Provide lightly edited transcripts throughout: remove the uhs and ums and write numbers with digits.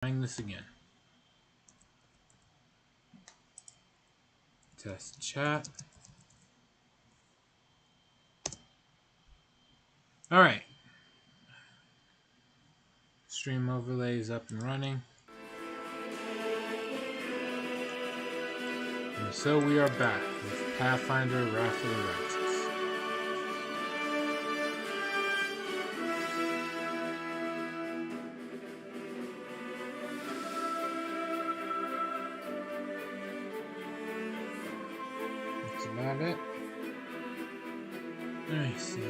Trying this again. Test chat. Alright. Stream overlay is up and running. And so we are back with Pathfinder Wrath of the Righteous. That's about it. Let me see.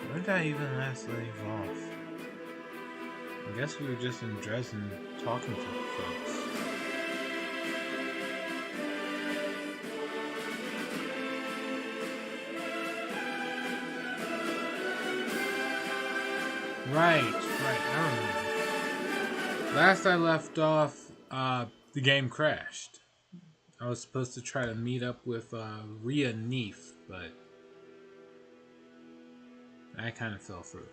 Where did I even last leave off? I guess we were just in Dresden talking to folks. Right, I remember. Last I left off, the game crashed. I was supposed to try to meet up with Rhea Neef, but I kind of fell through.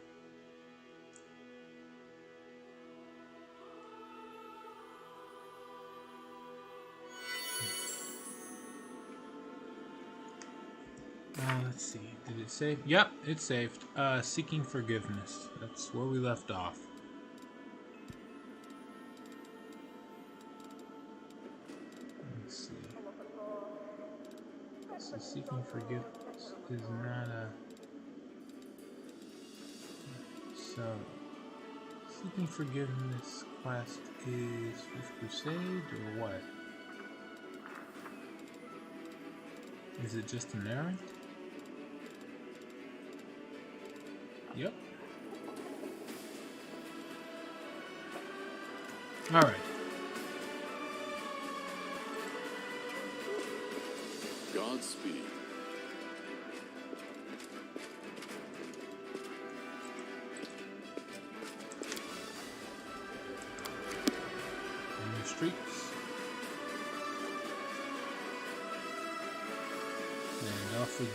Let's see. Did it save? Yep, it saved. Seeking forgiveness. That's where we left off. Let's see. So seeking forgiveness is not a... So, seeking forgiveness quest is Fifth Crusade or what? Is it just an errand? Yep. Alright. Godspeed. On the streets. And off we go.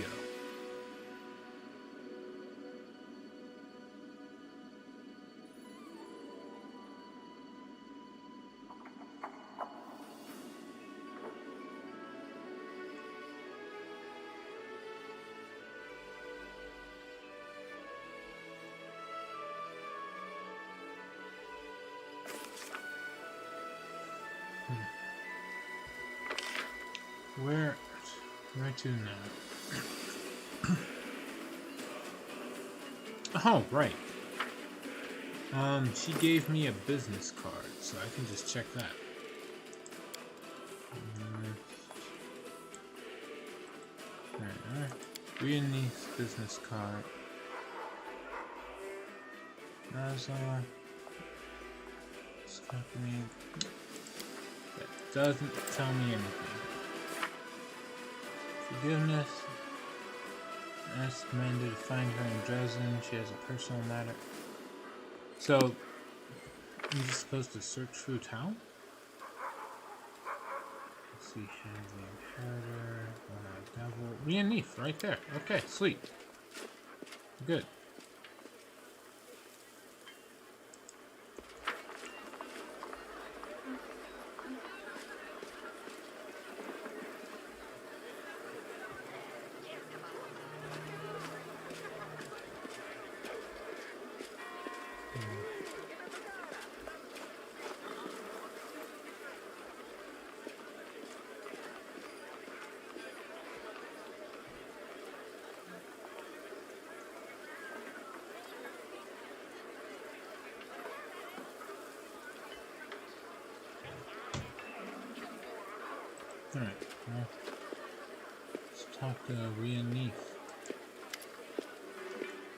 Where to now? Oh, right. She gave me a business card, so I can just check that. Alright. Viennese business card. Nazar. This company. That doesn't tell me anything. Forgiveness. Asked Amanda to find her in Dresden. She has a personal matter. So, I'm just supposed to search through town? Let's see, Hand the Imperator, One-Eyed Devil. Rhea Neef, right there. Okay, sweet. Good. Alright, well, let's talk to Rhea Neef.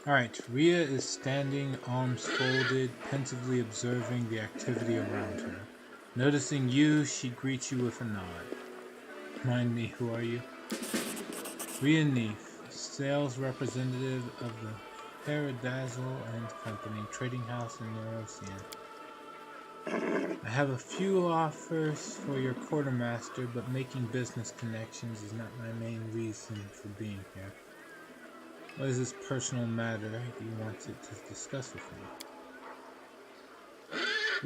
Alright, Rhea is standing, arms folded, pensively observing the activity around her. Noticing you, she greets you with a nod. Mind me, who are you? Rhea Neef, sales representative of the Paradazzle and Company, trading house in Neurosian. I have a few offers for your quartermaster, but making business connections is not my main reason for being here. What is this personal matter you wanted to discuss with me?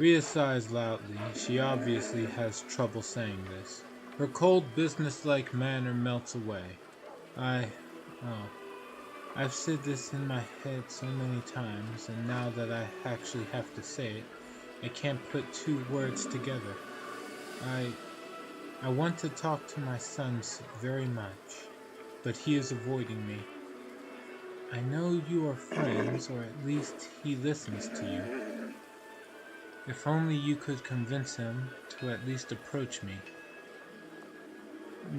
Rhea sighs loudly. She obviously has trouble saying this. Her cold, businesslike manner melts away. Oh, I've said this in my head so many times, and now that I actually have to say it, I can't put two words together. I want to talk to my son very much, but he is avoiding me. I know you are friends, or at least he listens to you. If only you could convince him to at least approach me.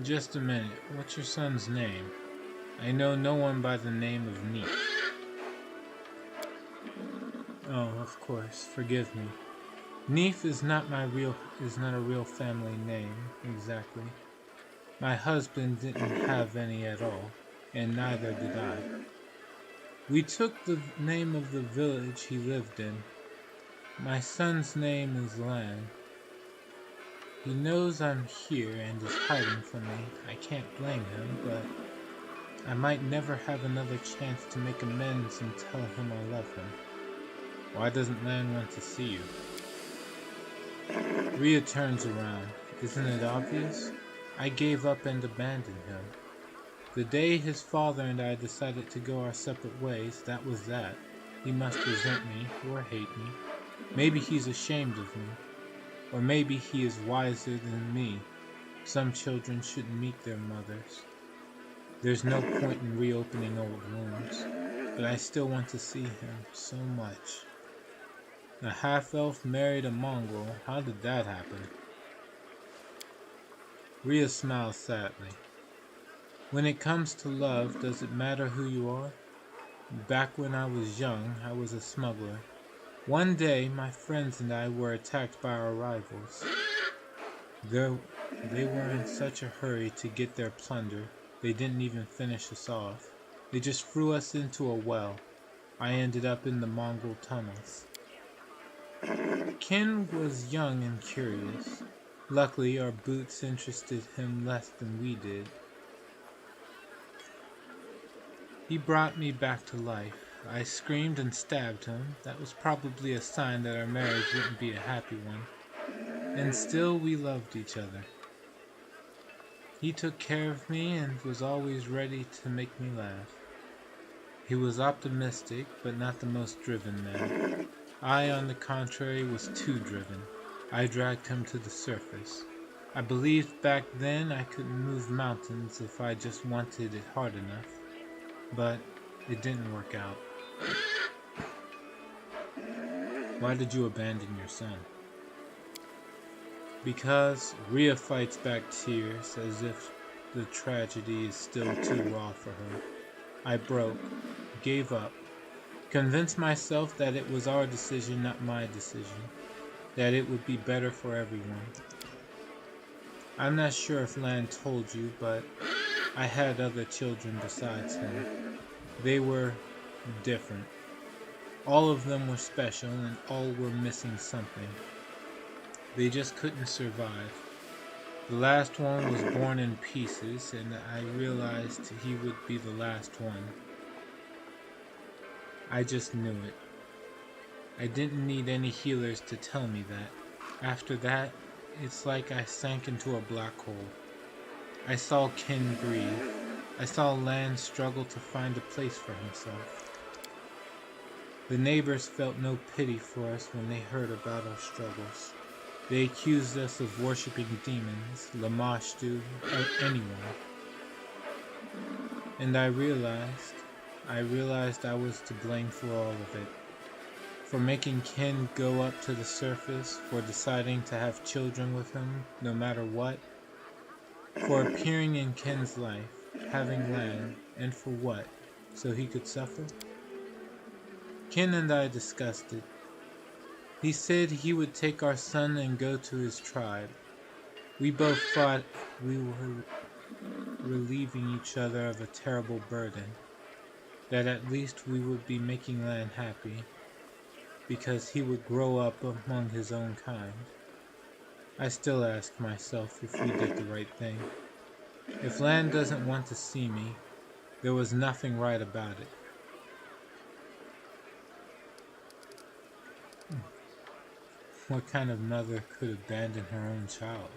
Just a minute, what's your son's name? I know no one by the name of Neef. Oh, of course, forgive me. Neef is not a real family name, exactly. My husband didn't have any at all, and neither did I. We took the name of the village he lived in. My son's name is Lan. He knows I'm here and is hiding from me. I can't blame him, but I might never have another chance to make amends and tell him I love him. Why doesn't Lan want to see you? Rhea turns around. Isn't it obvious? I gave up and abandoned him. The day his father and I decided to go our separate ways, that was that. He must resent me or hate me. Maybe he's ashamed of me. Or maybe he is wiser than me. Some children shouldn't meet their mothers. There's no point in reopening old wounds, but I still want to see him so much. A half-elf married a mongrel. How did that happen? Rhea smiles sadly. When it comes to love, does it matter who you are? Back when I was young, I was a smuggler. One day, my friends and I were attacked by our rivals. They were in such a hurry to get their plunder, they didn't even finish us off. They just threw us into a well. I ended up in the Mongol tunnels. Ken was young and curious. Luckily, our boots interested him less than we did. He brought me back to life. I screamed and stabbed him. That was probably a sign that our marriage wouldn't be a happy one. And still we loved each other. He took care of me and was always ready to make me laugh. He was optimistic, but not the most driven man. I, on the contrary, was too driven. I dragged him to the surface. I believed back then I could move mountains if I just wanted it hard enough. But it didn't work out. Why did you abandon your son? Because Rhea fights back tears as if the tragedy is still too raw for her. I broke, gave up, convinced myself that it was our decision, not my decision, that it would be better for everyone. I'm not sure if Lan told you, but I had other children besides him. They were different. All of them were special and all were missing something. They just couldn't survive. The last one was born in pieces, and I realized he would be the last one. I just knew it. I didn't need any healers to tell me that. After that, it's like I sank into a black hole. I saw Ken grieve. I saw Lan struggle to find a place for himself. The neighbors felt no pity for us when they heard about our struggles. They accused us of worshipping demons, Lamashtu, or anyone. And I realized I was to blame for all of it. For making Ken go up to the surface, for deciding to have children with him, no matter what. For appearing in Ken's life, having Lan, and for what? So he could suffer? Ken and I discussed it. He said he would take our son and go to his tribe. We both thought we were relieving each other of a terrible burden, that at least we would be making Lan happy, because he would grow up among his own kind. I still ask myself if we did the right thing. If Lan doesn't want to see me, there was nothing right about it. What kind of mother could abandon her own child?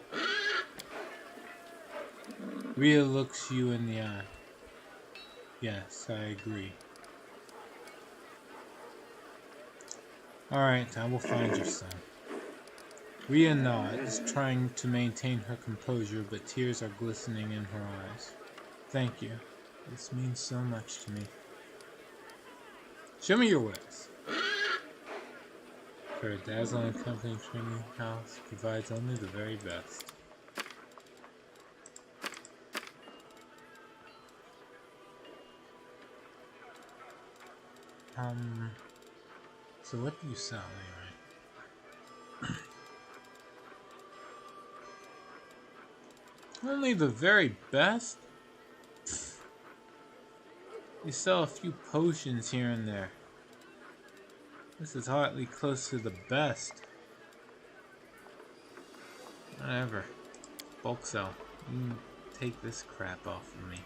Rhea looks you in the eye. Yes, I agree. Alright, I will find your son. Rhea nods, trying to maintain her composure, but tears are glistening in her eyes. Thank you. This means so much to me. Show me your wares. For a dazzling company, Trinity House provides only the very best. So what do you sell anyway? Only the very best? You sell a few potions here and there. This is hardly close to the best. Whatever. Bulk sell. You can take this crap off of me.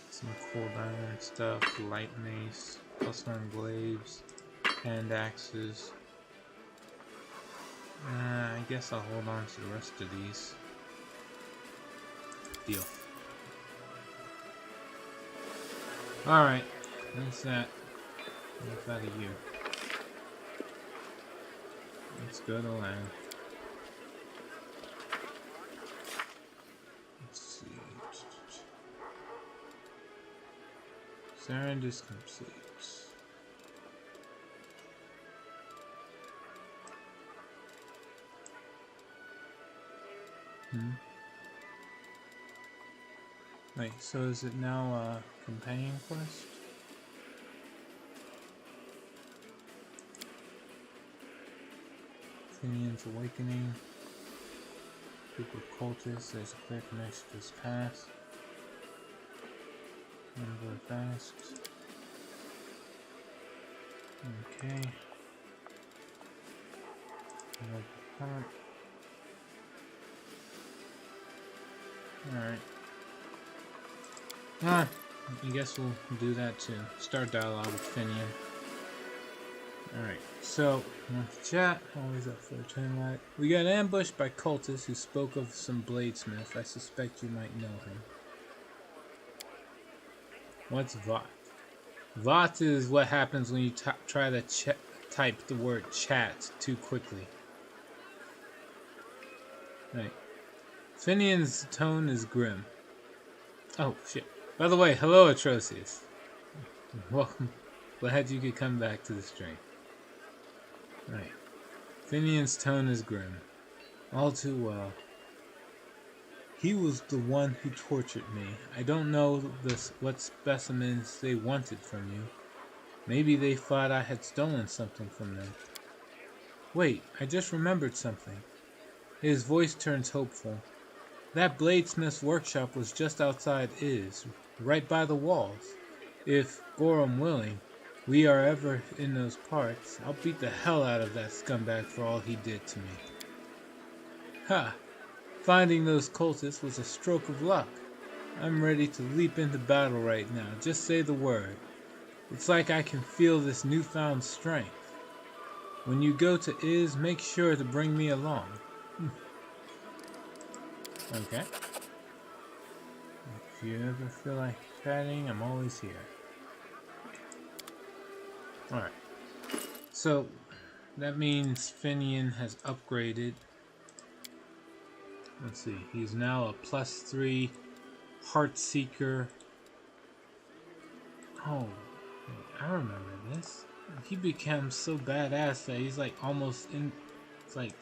Some cold iron stuff, light mace, +1 glaives, hand axes. I guess I'll hold on to the rest of these. Deal. Alright, that's that. Enough out of you. Let's go to land. Let's see. Saren is complete. Wait, so is it now a companion quest? Finian's Awakening. Group of cultists, there's a clear connection to this past. Number of tasks. Okay. Alright. I guess we'll do that too. Start dialogue with Finian. Alright, so, chat, always up for a turn right. We got ambushed by cultists who spoke of some bladesmith. I suspect you might know him. What's VOT? VOT is what happens when you try to type the word chat too quickly. Right. Finian's tone is grim. Oh, shit. By the way, hello, Atrocious. Welcome. Glad you could come back to the stream. Right. Finian's tone is grim. All too well. He was the one who tortured me. I don't know what specimens they wanted from you. Maybe they thought I had stolen something from them. Wait, I just remembered something. His voice turns hopeful. That bladesmith's workshop was just outside Iz, right by the walls. If, Gorum willing, we are ever in those parts, I'll beat the hell out of that scumbag for all he did to me. Ha! Finding those cultists was a stroke of luck. I'm ready to leap into battle right now. Just say the word. It's like I can feel this newfound strength. When you go to Iz, make sure to bring me along. Okay. If you ever feel like chatting, I'm always here. Alright. So, that means Finian has upgraded. Let's see. He's now a +3 Heartseeker. Oh, I remember this. He becomes so badass that he's like almost in. It's like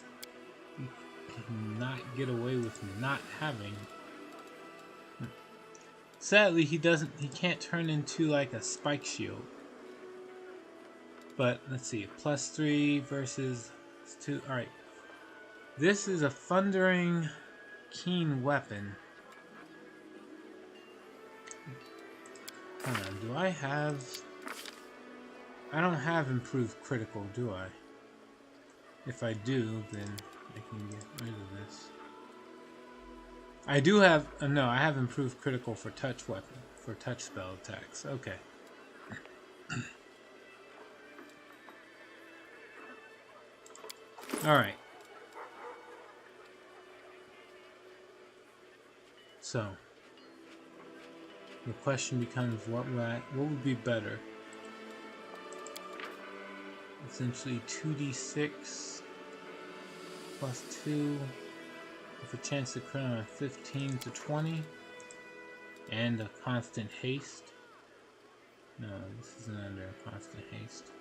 you cannot get away with not having. Sadly, he can't turn into like a spike shield. But let's see, +3 versus 2. All right, this is a thundering, keen weapon. Hold on, do I have? I don't have improved critical, do I? If I do, then I can get rid of this. I do have... no, I have improved critical for touch weapon. For touch spell attacks. Okay. Alright. So, the question becomes, what would be better? Essentially 2d6 plus 2 with a chance to crit on a 15 to 20 and a constant haste. No, this isn't under a constant haste.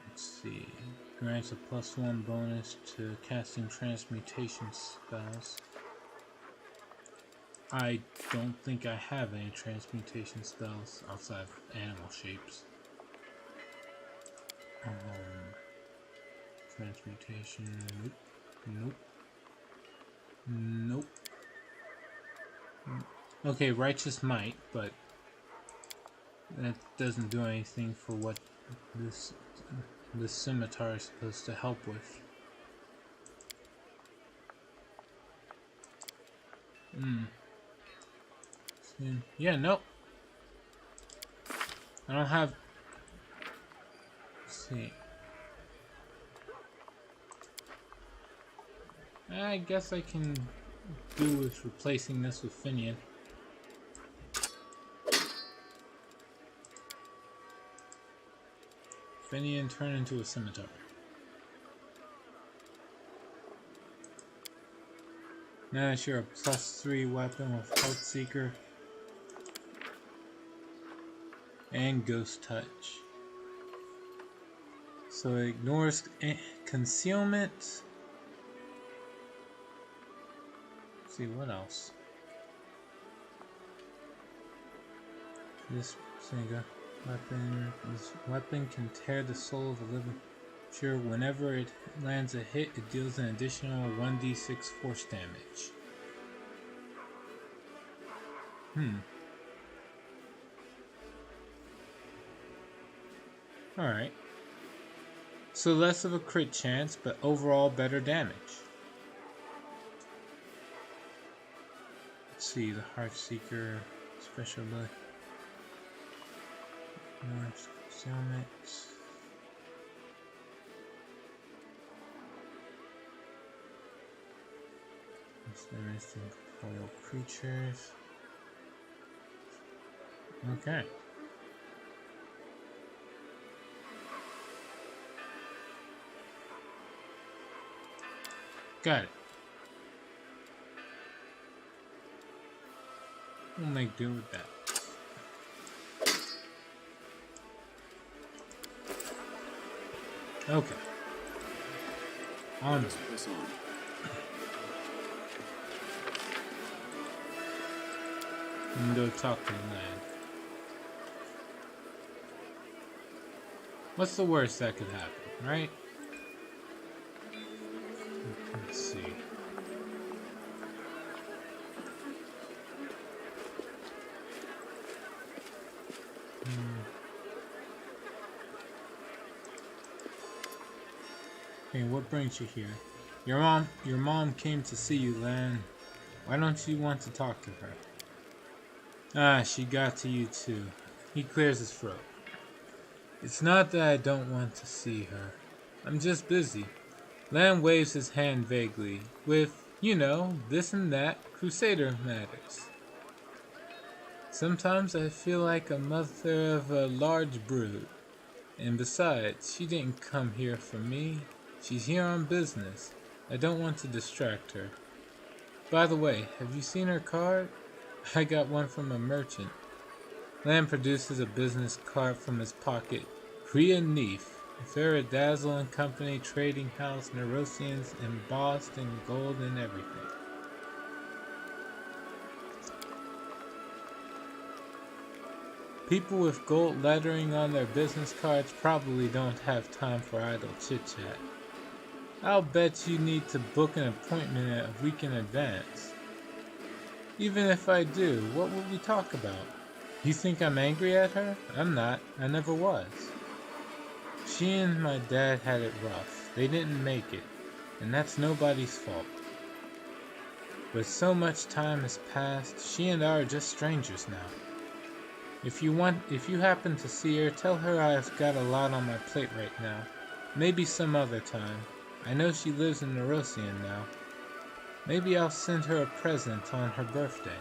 Let's see. Grants a +1 bonus to casting transmutation spells. I don't think I have any transmutation spells outside of animal shapes. Transmutation, nope. Nope. Okay, Righteous Might, but that doesn't do anything for what this scimitar is supposed to help with. Yeah, nope. I don't have... Let's see. I guess I can do with replacing this with Finian. Finian turn into a scimitar. Now that you're a +3 weapon with Health Seeker and Ghost Touch. So it ignores concealment. Let's see what else. This weapon can tear the soul of a living creature. Whenever it lands a hit, it deals an additional 1d6 force damage. Alright. So less of a crit chance, but overall better damage. Let's see, the Heartseeker special ability. Concealment. Damage to corporeal creatures. Okay. Got it. We'll make do with that. Okay. On. Press on. And go talk to the lad. What's the worst that could happen, right? Let's see. Hey, what brings you here? Your mom came to see you, Lan. Why don't you want to talk to her? Ah, she got to you too. He clears his throat. It's not that I don't want to see her. I'm just busy. Lan waves his hand vaguely, with, you know, this and that, Crusader matters. Sometimes I feel like a mother of a large brood. And besides, she didn't come here for me. She's here on business. I don't want to distract her. By the way, have you seen her card? I got one from a merchant. Lan produces a business card from his pocket. Priya Neef, Faradazzle and Company Trading House, Neurosians, embossed in gold and everything. People with gold lettering on their business cards probably don't have time for idle chit-chat. I'll bet you need to book an appointment a week in advance. Even if I do, what will we talk about? You think I'm angry at her? I'm not. I never was. She and my dad had it rough. They didn't make it, and that's nobody's fault. But so much time has passed, she and I are just strangers now. If you happen to see her, tell her I've got a lot on my plate right now. Maybe some other time. I know she lives in Nerosian now. Maybe I'll send her a present on her birthday.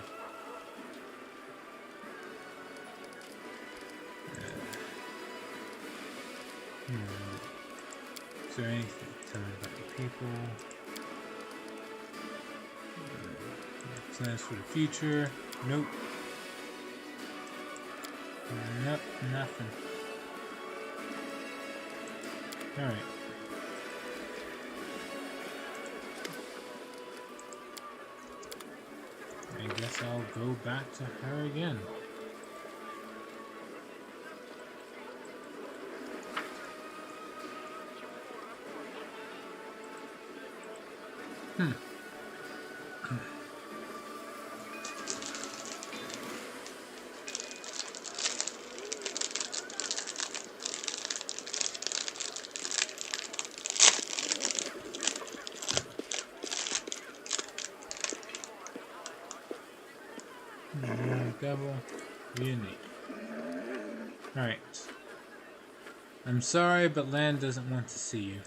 Is there anything to tell me about the people? Plans for the future? Nope. Nope, nothing. Alright. I guess I'll go back to her again. Double. Unique. Alright. I'm sorry, but Lan doesn't want to see you.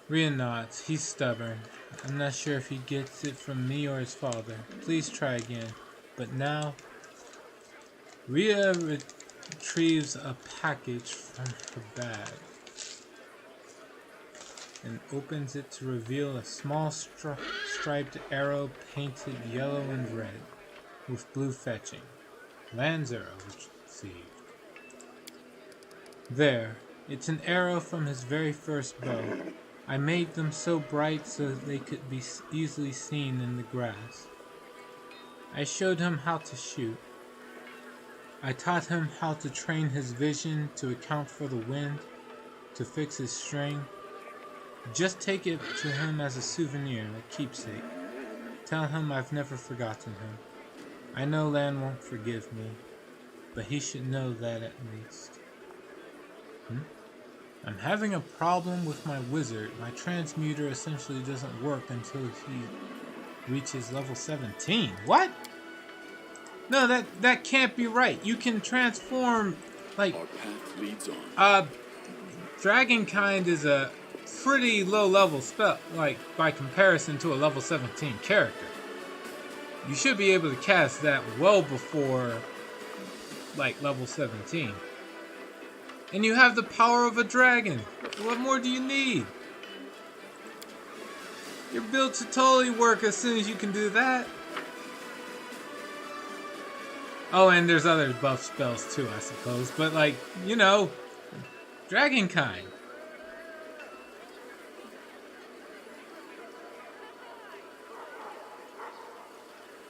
Ria nods. He's stubborn. I'm not sure if he gets it from me or his father. Please try again. But now... Ria retrieves a package from her bag and opens it to reveal a small striped arrow painted yellow and red with blue fetching. Lan's arrow received. There, it's an arrow from his very first bow. I made them so bright so that they could be easily seen in the grass. I showed him how to shoot. I taught him how to train his vision to account for the wind, to fix his string. Just take it to him as a souvenir, a keepsake. Tell him I've never forgotten him. I know Lan won't forgive me, but he should know that at least. I'm having a problem with my wizard. My transmuter essentially doesn't work until he reaches level 17. What? No, that can't be right. You can transform, like... Our path leads on. Dragonkind is a pretty low-level spell, like, by comparison to a level 17 character. You should be able to cast that well before, like, level 17. And you have the power of a dragon. What more do you need? Your build should totally work as soon as you can do that. Oh, and there's other buff spells too, I suppose. But, like, you know, Dragonkind.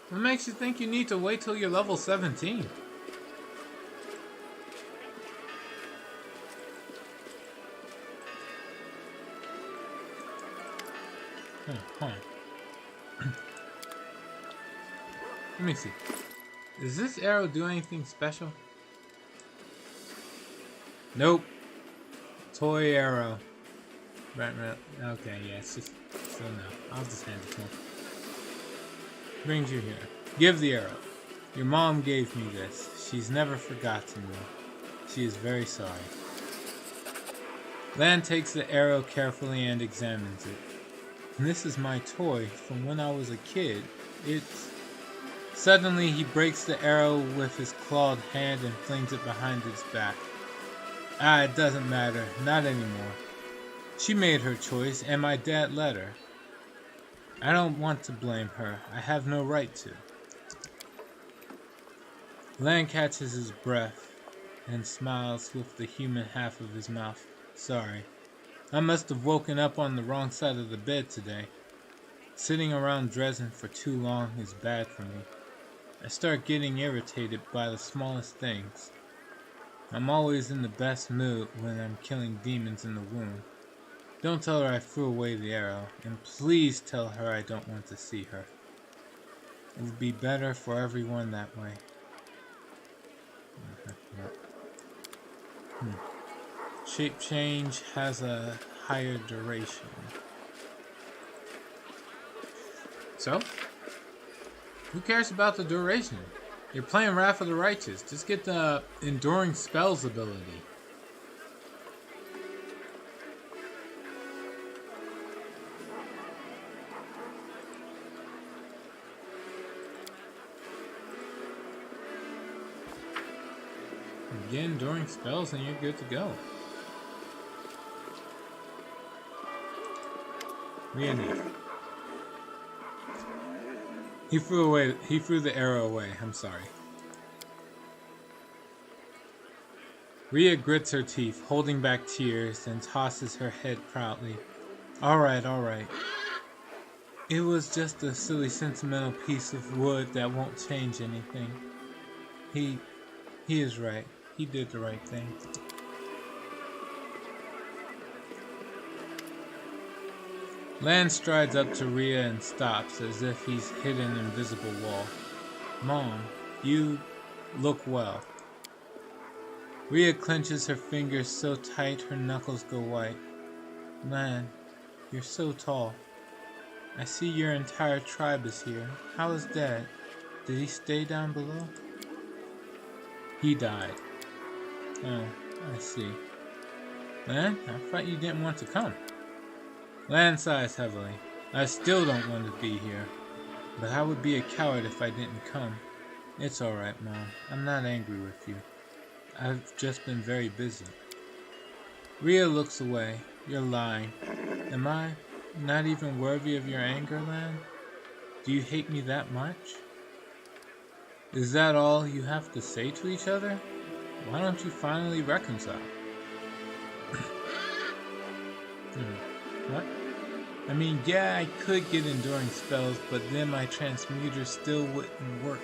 What makes you think you need to wait till you're level 17? Hold on. Let me see. Does this arrow do anything special? Nope. Toy arrow. Right. Okay, yeah, it's just... So no. I'll just hand it to him. Brings you here. Give the arrow. Your mom gave me this. She's never forgotten me. She is very sorry. Lan takes the arrow carefully and examines it. This is my toy from when I was a kid. It's... Suddenly, he breaks the arrow with his clawed hand and flings it behind his back. It doesn't matter. Not anymore. She made her choice, and my dad let her. I don't want to blame her. I have no right to. Lan catches his breath and smiles with the human half of his mouth. Sorry. I must have woken up on the wrong side of the bed today. Sitting around Dresden for too long is bad for me. I start getting irritated by the smallest things. I'm always in the best mood when I'm killing demons in the womb. Don't tell her I threw away the arrow, and please tell her I don't want to see her. It would be better for everyone that way. Shape change has a higher duration. So? Who cares about the duration? You're playing Wrath of the Righteous. Just get the Enduring Spells ability. Again, Enduring Spells and you're good to go. Really? He threw the arrow away. I'm sorry. Rhea grits her teeth, holding back tears, and tosses her head proudly. Alright, alright. It was just a silly sentimental piece of wood that won't change anything. He is right. He did the right thing. Lan strides up to Rhea and stops as if he's hit an invisible wall. Mom, you look well. Rhea clenches her fingers so tight her knuckles go white. Lan, you're so tall. I see your entire tribe is here. How is Dad? Did he stay down below? He died. Oh, I see. Lan, I thought you didn't want to come. Lan sighs heavily. I still don't want to be here, but I would be a coward if I didn't come. It's alright, Mom. I'm not angry with you. I've just been very busy. Rhea looks away. You're lying. Am I not even worthy of your anger, Lan? Do you hate me that much? Is that all you have to say to each other? Why don't you finally reconcile? What? I mean, yeah, I could get enduring spells, but then my transmuter still wouldn't work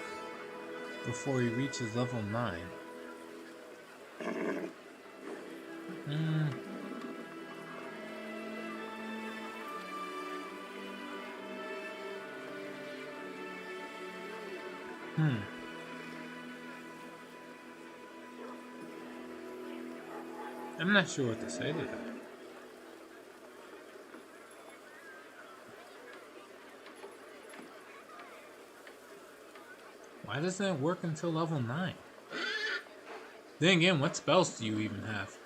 before he reaches level 9. I'm not sure what to say to that. Why doesn't it work until level 9? Then again, what spells do you even have?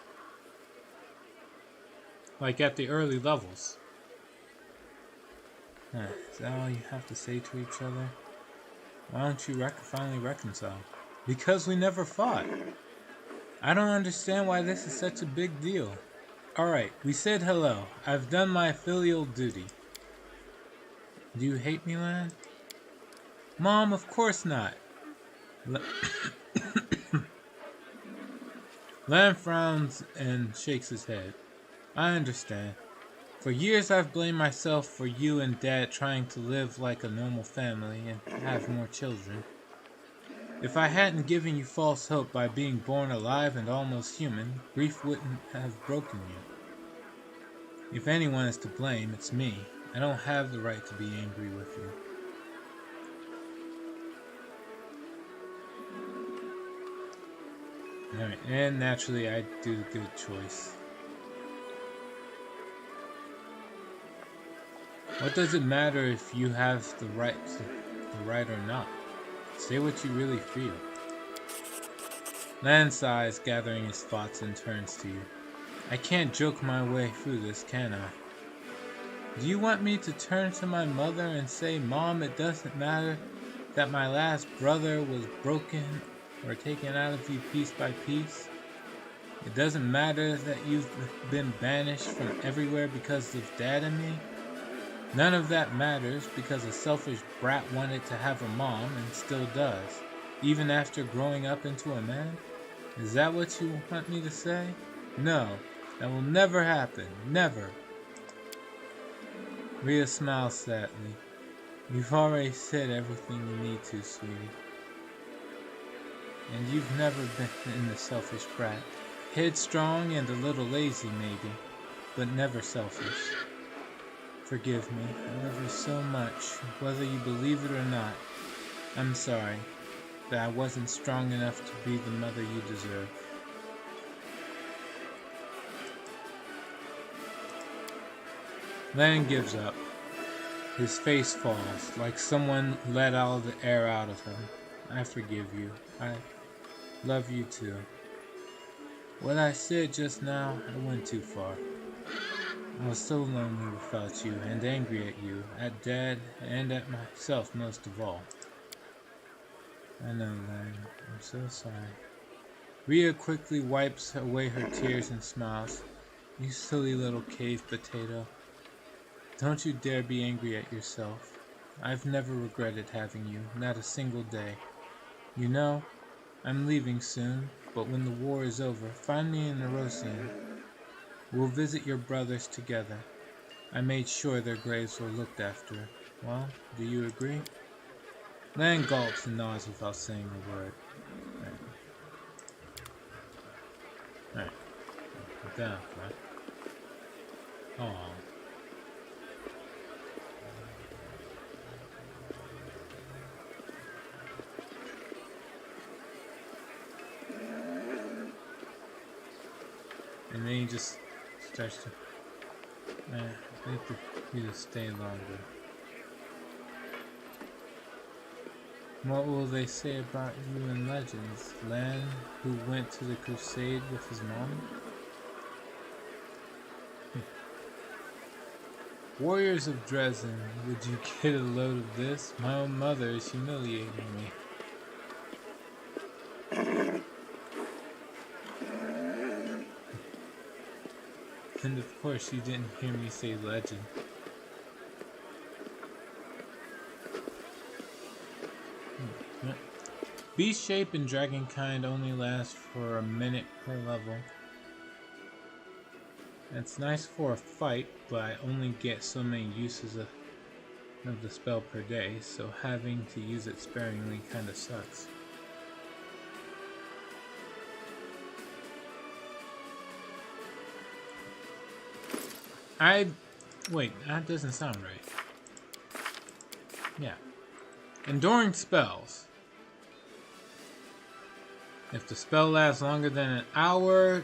Like at the early levels. Is that all you have to say to each other? Why don't you finally reconcile? Because we never fought. I don't understand why this is such a big deal. Alright, we said hello. I've done my filial duty. Do you hate me, Lan? Mom, of course not. Lan frowns and shakes his head. I understand. For years I've blamed myself for you and Dad trying to live like a normal family and have more children. If I hadn't given you false hope by being born alive and almost human, grief wouldn't have broken you. If anyone is to blame, it's me. I don't have the right to be angry with you. Alright, and naturally I do the good choice. What does it matter if you have the right or not? Say what you really feel. Lan sighs, gathering his thoughts, and turns to you. I can't joke my way through this, can I? Do you want me to turn to my mother and say, Mom, it doesn't matter that my last brother was broken or taken out of you piece by piece? It doesn't matter that you've been banished from everywhere because of Dad and me? None of that matters because a selfish brat wanted to have a mom and still does, even after growing up into a man? Is that what you want me to say? No, that will never happen. Never. Rhea smiles sadly. You've already said everything you need to, sweetie. And you've never been the selfish brat. Headstrong and a little lazy, maybe. but never selfish. Forgive me, I love you so much, whether you believe it or not. I'm sorry that I wasn't strong enough to be the mother you deserve. Lan gives up. His face falls, like someone let all the air out of him. I forgive you. I love you too. What I said just now, I went too far. I was so lonely without you, and angry at you, at Dad, and at myself most of all. I know, Lan. I'm so sorry. Rhea quickly wipes away her tears and smiles. You silly little cave potato. Don't you dare be angry at yourself. I've never regretted having you, not a single day. You know, I'm leaving soon, but when the war is over, find me in Erosian. We'll visit your brothers together. I made sure their graves were looked after. Well, do you agree? Lan gulps and nods without saying a word. Alright. Put that up, right? Oh. And then he just starts to... I think you to stay longer. What will they say about you in Legends? Lan, who went to the crusade with his mom? Warriors of Dresden, would you get a load of this? My own mother is humiliating me. And of course you didn't hear me say legend. Beast shape and dragonkind only last for a minute per level. It's nice for a fight, but I only get so many uses of the spell per day, so having to use it sparingly kinda sucks. Wait, that doesn't sound right. Yeah. Enduring spells. If the spell lasts longer than an hour,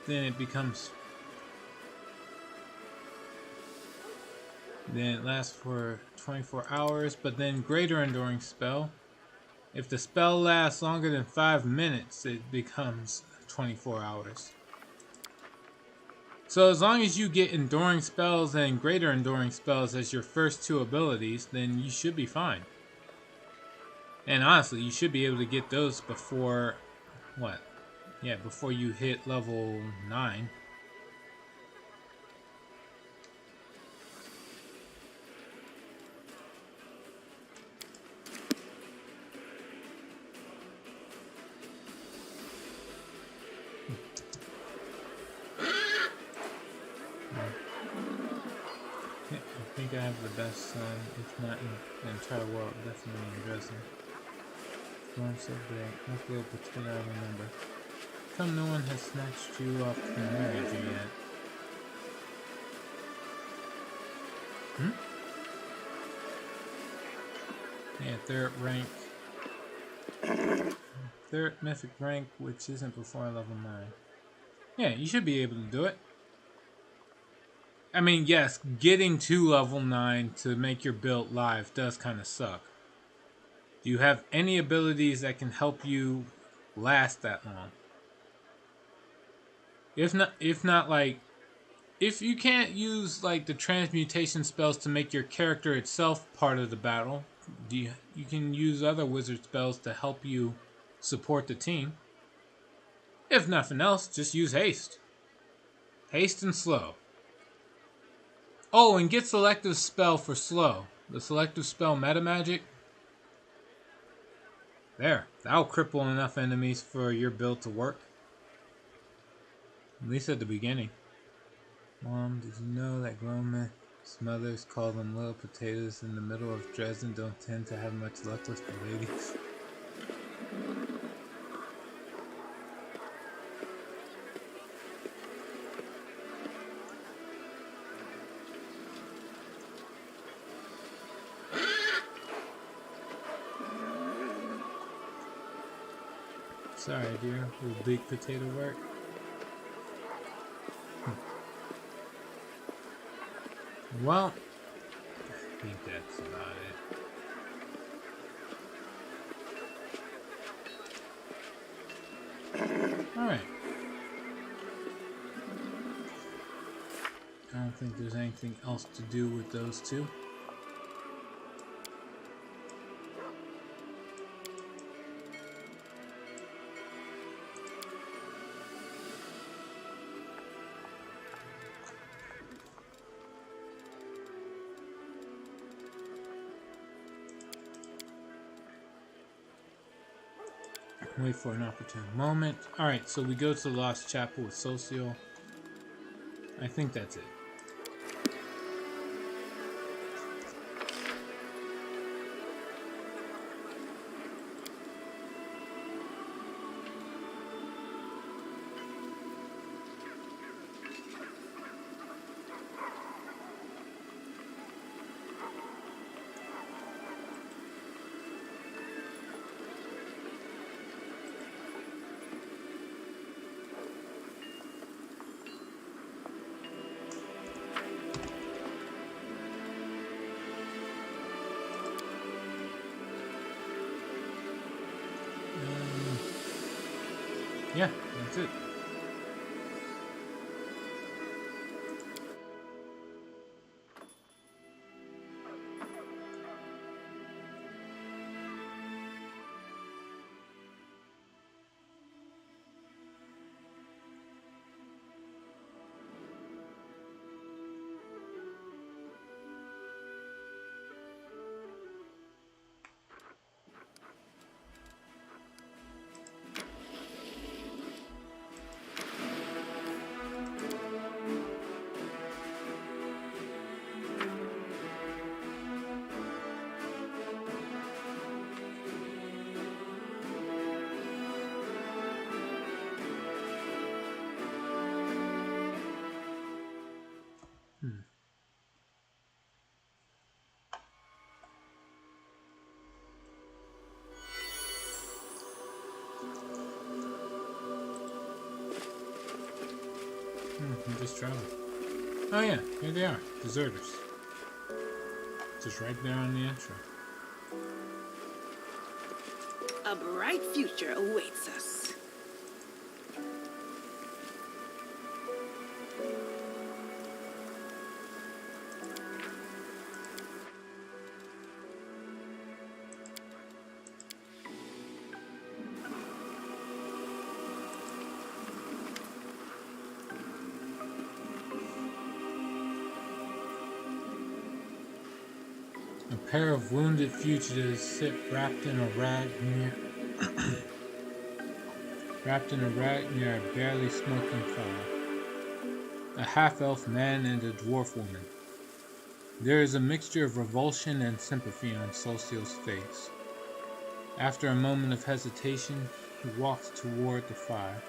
then it becomes... Then it lasts for 24 hours, but then greater enduring spell. If the spell lasts longer than 5 minutes, it becomes 24 hours. So as long as you get enduring spells and greater enduring spells as your first two abilities, then you should be fine. And honestly, you should be able to get those before... What? Yeah, before you hit level 9. I think I have the best son, if not in the entire world, definitely in Dresden. Growing so great, not the old potato I remember. Come, no one has snatched you off and married you yet. Yeah, third mythic rank, which isn't before level 9. Yeah, you should be able to do it. I mean, yes, getting to level 9 to make your build live does kind of suck. Do you have any abilities that can help you last that long? If not like, if you can't use like the transmutation spells to make your character itself part of the battle, you can use other wizard spells to help you support the team. If nothing else, just use haste. Haste and slow. Oh, and get selective spell for slow. The selective spell meta magic. There, that'll cripple enough enemies for your build to work. At least at the beginning. Mom, did you know that grown men's mothers call them little potatoes in the middle of Dresden don't tend to have much luck with the ladies? Sorry, dear. Little big potato work. Well, I think that's about it. Alright. I don't think there's anything else to do with those two. Wait for an opportune moment. Alright, so we go to the Lost Chapel with Socio. I think that's it. Yeah, that's it. I'm just traveling. Oh yeah, here they are. Deserters. Just right there on the intro. A bright future awaits us. A pair of wounded fugitives sit wrapped in a rag near a barely smoking fire. A half-elf man and a dwarf woman. There is a mixture of revulsion and sympathy on Socio's face. After a moment of hesitation, he walks toward the fire.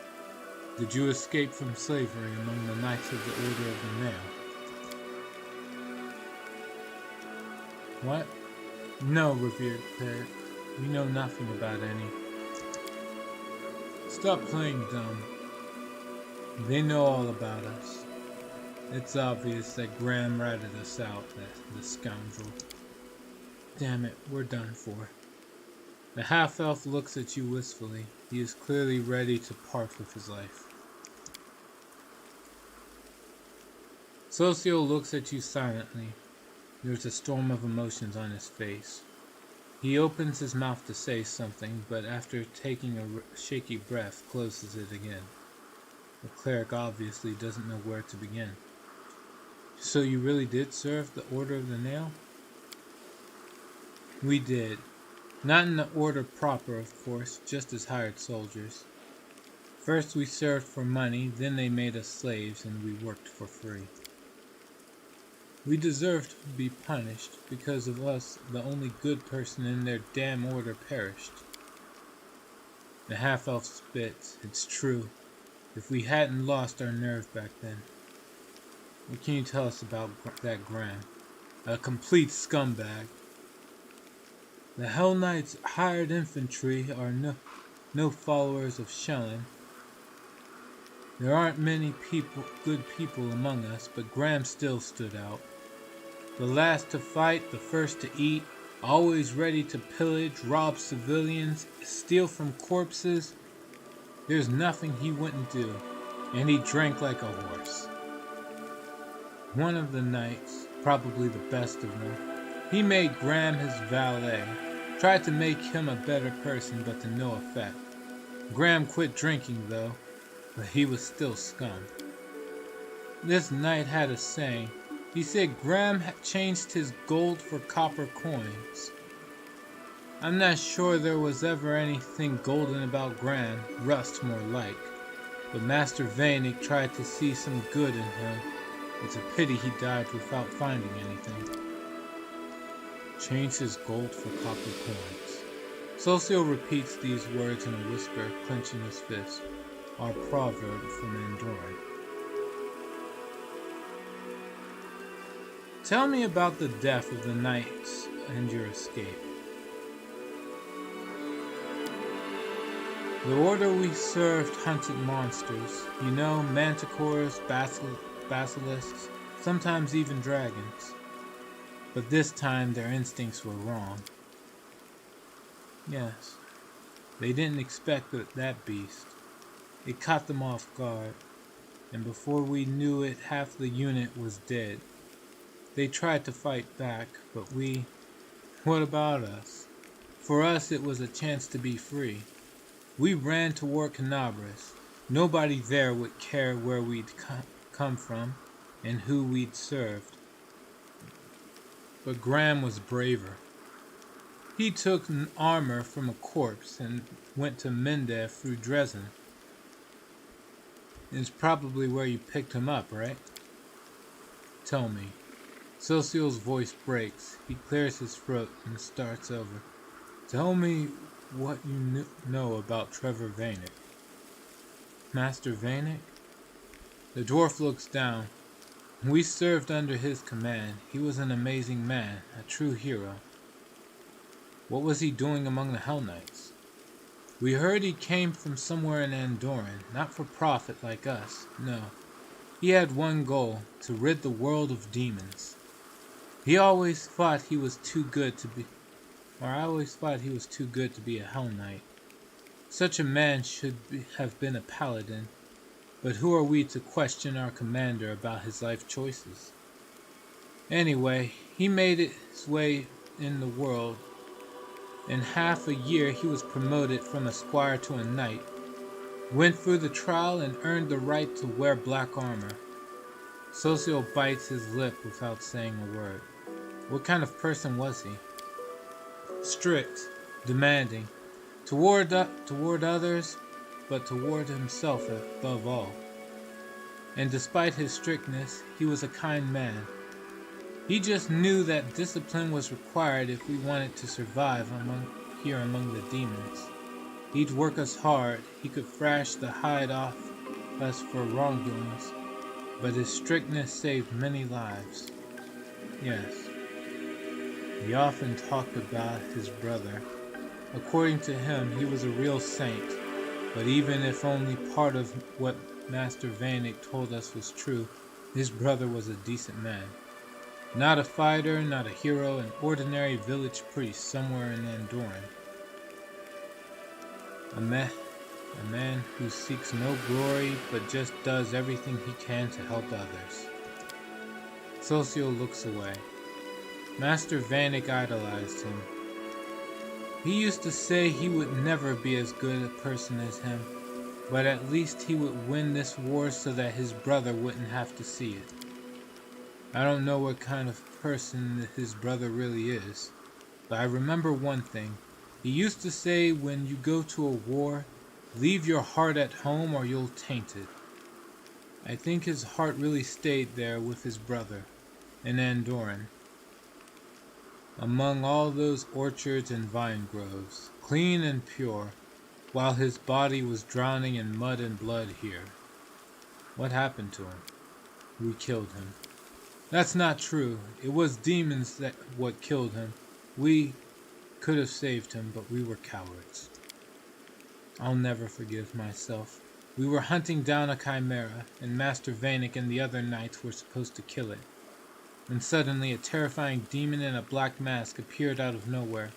Did you escape from slavery among the Knights of the Order of the Nail? What? No, revered cleric. We know nothing about any. Stop playing dumb. They know all about us. It's obvious that Graham ratted us out, the scoundrel. Damn it, we're done for. The half-elf looks at you wistfully. He is clearly ready to part with his life. Socio looks at you silently. There's a storm of emotions on his face. He opens his mouth to say something, but after taking a shaky breath, closes it again. The cleric obviously doesn't know where to begin. So you really did serve the Order of the Nail? We did. Not in the order proper, of course, just as hired soldiers. First we served for money, then they made us slaves, and we worked for free. We deserved to be punished. Because of us, the only good person in their damn order perished. The half-elf spits. It's true. If we hadn't lost our nerve back then. What can you tell us about that Graham? A complete scumbag. The Hell Knights hired infantry are no followers of Shellen. There aren't many good people among us, but Graham still stood out. The last to fight, the first to eat, always ready to pillage, rob civilians, steal from corpses. There's nothing he wouldn't do, and he drank like a horse. One of the knights, probably the best of them, he made Graham his valet, tried to make him a better person, but to no effect. Graham quit drinking though, but he was still scum. This knight had a saying. He said Graham had changed his gold for copper coins. I'm not sure there was ever anything golden about Graham, rust more like, but Master Vanek tried to see some good in him. It's a pity he died without finding anything. Changed his gold for copper coins. Socio repeats these words in a whisper, clenching his fist. Our proverb from Andoran. Tell me about the death of the knights and your escape. The order we served hunted monsters, you know, manticores, basilisks, sometimes even dragons. But this time their instincts were wrong. Yes, they didn't expect that beast. It caught them off guard, and before we knew it, half the unit was dead. They tried to fight back, but what about us? For us, it was a chance to be free. We ran toward Canabras. Nobody there would care where we'd come from and who we'd served. But Graham was braver. He took an armor from a corpse and went to Mendev through Dresden. It's probably where you picked him up, right? Tell me. Socio's voice breaks. He clears his throat and starts over. Tell me what you know about Trevor Vanek. Master Vanek? The dwarf looks down. We served under his command. He was an amazing man, a true hero. What was he doing among the Hell Knights? We heard he came from somewhere in Andoran, not for profit like us, no. He had one goal, to rid the world of demons. I always thought he was too good to be a Hell Knight. Such a man should have been a paladin, but who are we to question our commander about his life choices? Anyway, he made his way in the world. In half a year he was promoted from a squire to a knight, went through the trial and earned the right to wear black armor. Socio bites his lip without saying a word. What kind of person was he? Strict, demanding, toward others, but toward himself above all. And despite his strictness, he was a kind man. He just knew that discipline was required if we wanted to survive among the demons. He'd work us hard. He could thrash the hide off us for wrongdoings, but his strictness saved many lives. Yes. He often talked about his brother. According to him, he was a real saint, but even if only part of what Master Vanek told us was true, his brother was a decent man. Not a fighter, not a hero, an ordinary village priest somewhere in Andoran. A man who seeks no glory, but just does everything he can to help others. Socio looks away. Master Vanek idolized him. He used to say he would never be as good a person as him, but at least he would win this war so that his brother wouldn't have to see it. I don't know what kind of person his brother really is, but I remember one thing. He used to say when you go to a war, leave your heart at home or you'll taint it. I think his heart really stayed there with his brother, in Andoran. Among all those orchards and vine groves, clean and pure, while his body was drowning in mud and blood here. What happened to him? We killed him. That's not true. It was demons what killed him. We could have saved him, but we were cowards. I'll never forgive myself. We were hunting down a chimera, and Master Vanek and the other knights were supposed to kill it. When suddenly a terrifying demon in a black mask appeared out of nowhere.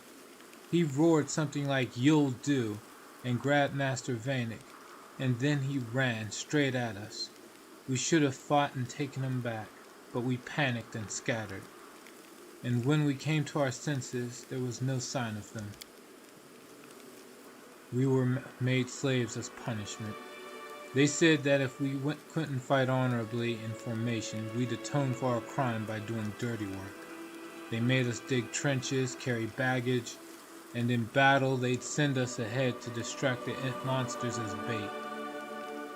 He roared something like "You'll do," and grabbed Master Vanek, and then he ran straight at us. We should have fought and taken him back, but we panicked and scattered. And when we came to our senses, there was no sign of them. We were made slaves as punishment. They said that if we couldn't fight honorably in formation, we'd atone for our crime by doing dirty work. They made us dig trenches, carry baggage, and in battle they'd send us ahead to distract the monsters as bait.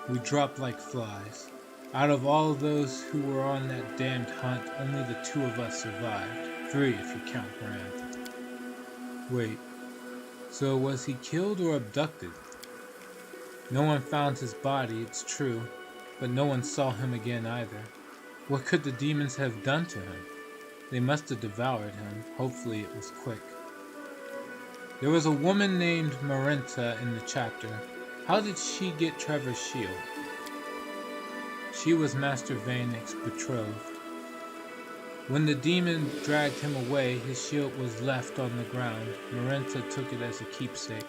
We dropped like flies. Out of all of those who were on that damned hunt, only the 2 of us survived. 3 if you count Bran. Wait, so was he killed or abducted? No one found his body, it's true, but no one saw him again either. What could the demons have done to him? They must have devoured him. Hopefully it was quick. There was a woman named Marenta in the chapter. How did she get Trevor's shield? She was Master Vanek's betrothed. When the demon dragged him away, his shield was left on the ground. Marenta took it as a keepsake.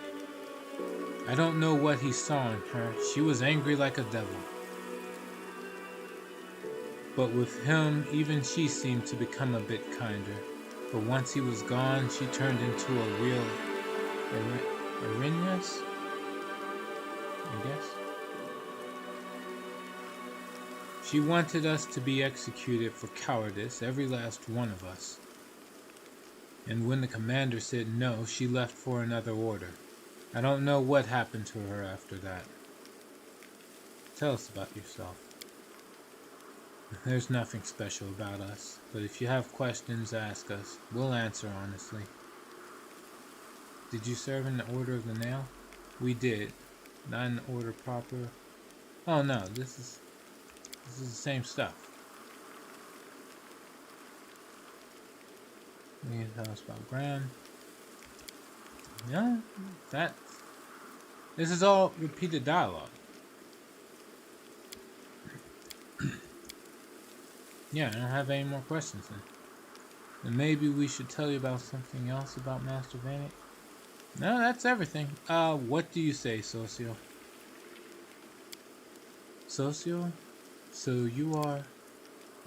I don't know what he saw in her. She was angry like a devil. But with him, even she seemed to become a bit kinder. For once he was gone, she turned into a real Arinas, I guess. She wanted us to be executed for cowardice, every last one of us. And when the commander said no, she left for another order. I don't know what happened to her after that. Tell us about yourself. There's nothing special about us, but if you have questions, ask us. We'll answer honestly. Did you serve in the Order of the Nail? We did. Not in the order proper. Oh no, this is the same stuff. You can tell us about Graham. Yeah, this is all repeated dialogue. Yeah, I don't have any more questions then. And maybe we should tell you about something else about Master Vanek. No, that's everything. What do you say, Socio? Socio? So you are...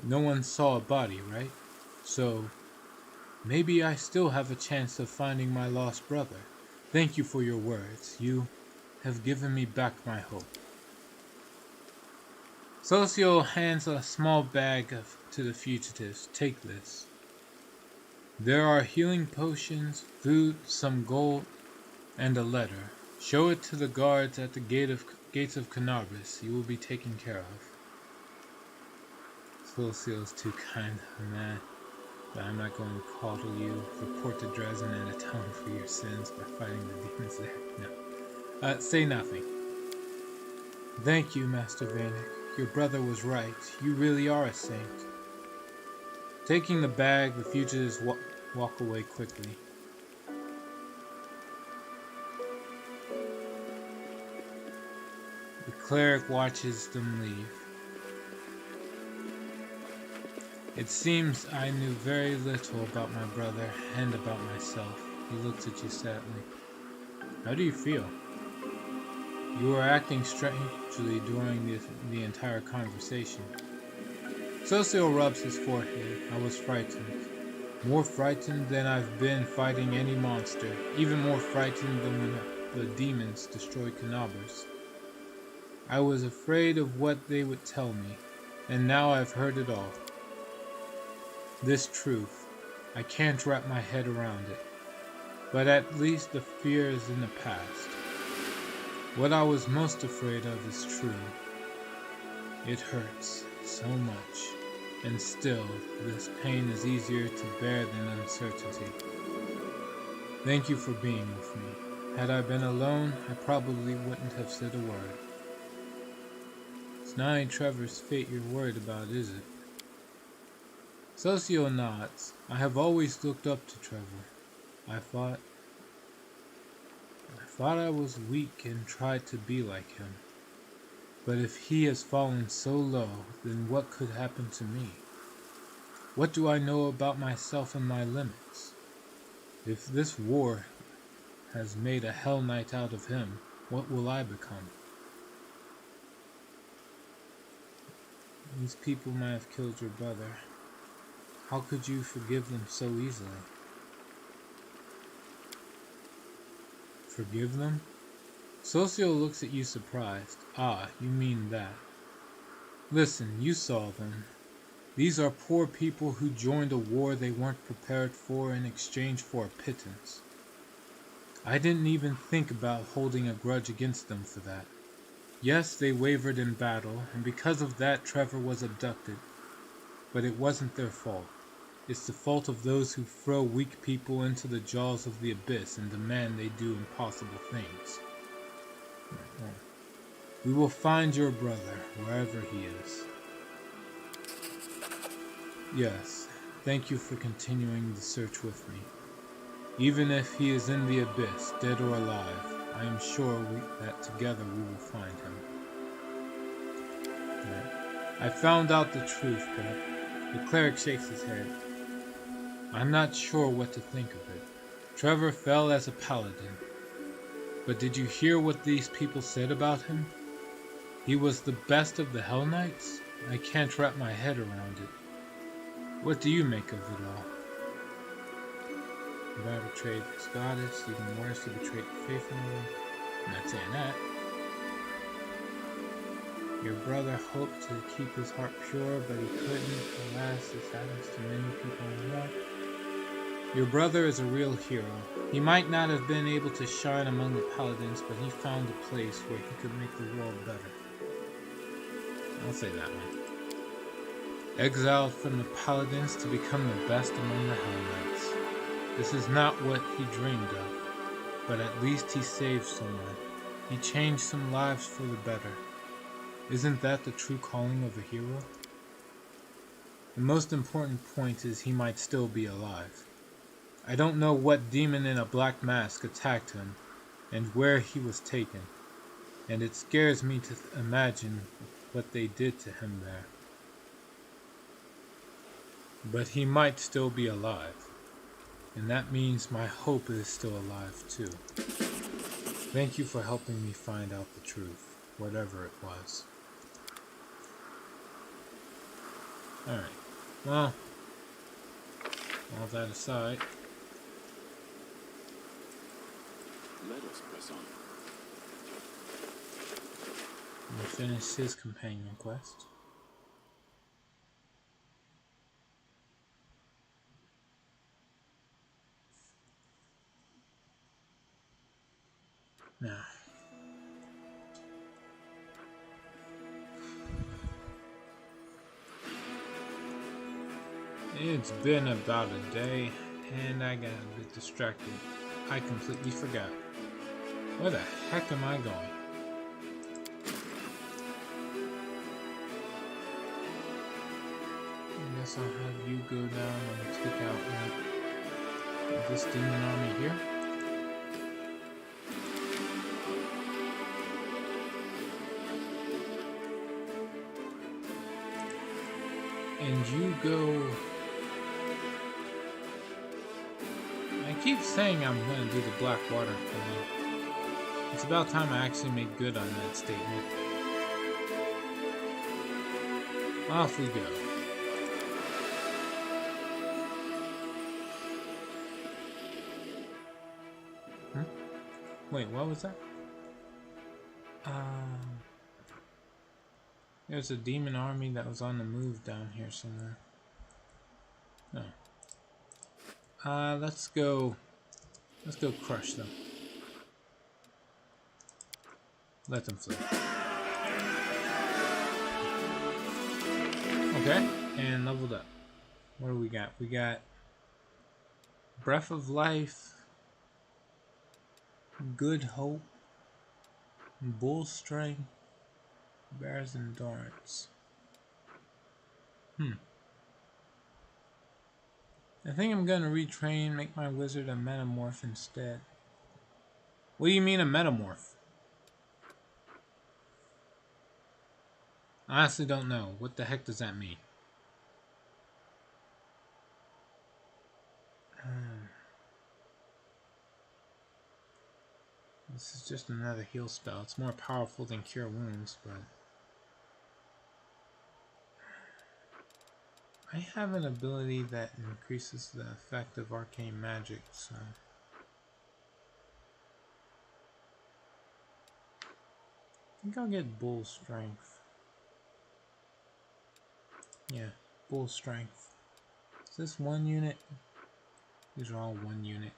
No one saw a body, right? So, maybe I still have a chance of finding my lost brother. Thank you for your words. You have given me back my hope. Socio hands a small bag to the fugitives. Take this. There are healing potions, food, some gold, and a letter. Show it to the guards at the gates of Canabris. You will be taken care of. Socio's too kind of a man, but I'm not going to coddle you. Report to Dresden and atone for your sins by fighting the demons there. No. Say nothing. Thank you, Master Vanek. Your brother was right. You really are a saint. Taking the bag, the fugitives walk away quickly. The cleric watches them leave. It seems I knew very little about my brother and about myself. He looks at you sadly. How do you feel? You were acting strangely during the entire conversation. Socio rubs his forehead. I was frightened. More frightened than I've been fighting any monster. Even more frightened than when the demons destroyed Canabris. I was afraid of what they would tell me, and now I've heard it all. This truth, I can't wrap my head around it. But at least the fear is in the past. What I was most afraid of is true. It hurts so much, and still, this pain is easier to bear than uncertainty. Thank you for being with me. Had I been alone, I probably wouldn't have said a word. It's not only Trevor's fate you're worried about, is it? Socio nods. I have always looked up to Trevor. I fought thought I was weak and tried to be like him. But if he has fallen so low, then what could happen to me? What do I know about myself and my limits? If this war has made a Hell Knight out of him, what will I become? These people might have killed your brother. How could you forgive them so easily? Forgive them? Socio looks at you surprised. Ah, you mean that. Listen, you saw them. These are poor people who joined a war they weren't prepared for in exchange for a pittance. I didn't even think about holding a grudge against them for that. Yes, they wavered in battle, and because of that Trevor was abducted. But it wasn't their fault. It's the fault of those who throw weak people into the jaws of the abyss and demand they do impossible things. We will find your brother, wherever he is. Yes, thank you for continuing the search with me. Even if he is in the abyss, dead or alive, I am sure that together we will find him. Right. I found out the truth, but the cleric shakes his head. I'm not sure what to think of it. Trevor fell as a paladin. But did you hear what these people said about him? He was the best of the Hell Knights? I can't wrap my head around it. What do you make of it all? If I betrayed this goddess, even worse, he betrayed the faith in me. I'm not saying that. Your brother hoped to keep his heart pure, but he couldn't. Alas, this happens to many people in war. Your brother is a real hero. He might not have been able to shine among the paladins, but he found a place where he could make the world better. I'll say that one. Exiled from the paladins to become the best among the Hell Knights. This is not what he dreamed of, but at least he saved someone. He changed some lives for the better. Isn't that the true calling of a hero? The most important point is he might still be alive. I don't know what demon in a black mask attacked him, and where he was taken, and it scares me to imagine what they did to him there. But he might still be alive, and that means my hope is still alive too. Thank you for helping me find out the truth, whatever it was. Alright, well, all that aside, Let us press on. we'll finish his companion quest. Now, it's been about a day, and I got a bit distracted. I completely forgot. Where the heck am I going? I guess I'll have you go down and take out this demon army here. And you go... I keep saying I'm going to do the Blackwater plan. It's about time I actually make good on that statement. Off we go. Wait, what was that? There's a demon army that was on the move down here somewhere. Oh. Let's go crush them. Let them flee. Okay, and leveled up. What do we got? We got Breath of Life, Good Hope, Bull Strength, Bear's Endurance. I think I'm gonna retrain, make my wizard a metamorph instead. What do you mean a metamorph? I honestly don't know. What the heck does that mean? This is just another heal spell. It's more powerful than Cure Wounds, but... I have an ability that increases the effect of arcane magic, so... I think I'll get Bull Strength. Yeah, Bull Strength. Is this one unit? These are all one unit.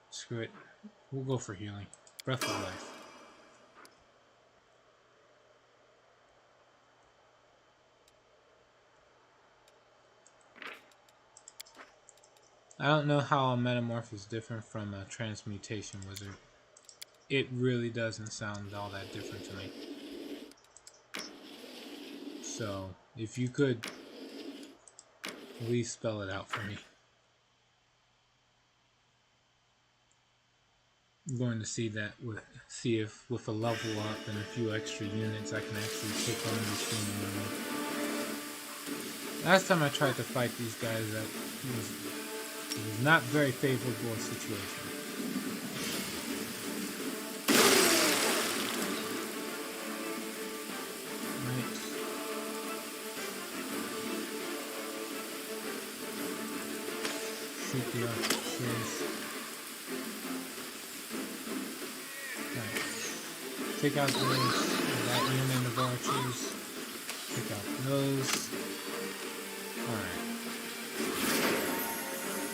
Screw it. We'll go for healing. Breath of Life. I don't know how a Metamorph is different from a Transmutation Wizard. It really doesn't sound all that different to me. So, if you could, at least spell it out for me. I'm going to see that see if with a level up and a few extra units I can actually take on this human army. Last time I tried to fight these guys, it was not very favorable a situation. Right. Shoot the archers. Right. Take out that unit of archers. Take out those. Alright.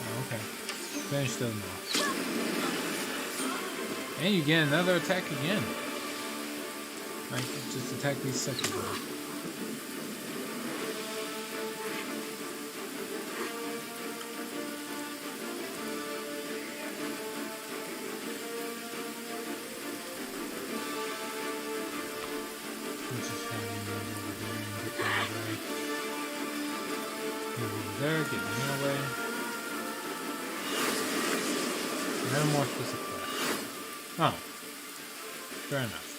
Oh, okay. Finish those off. And you get another attack again. Right, just attack these second ones. There, get in the way. Metamorph is a class. Oh. Fair enough.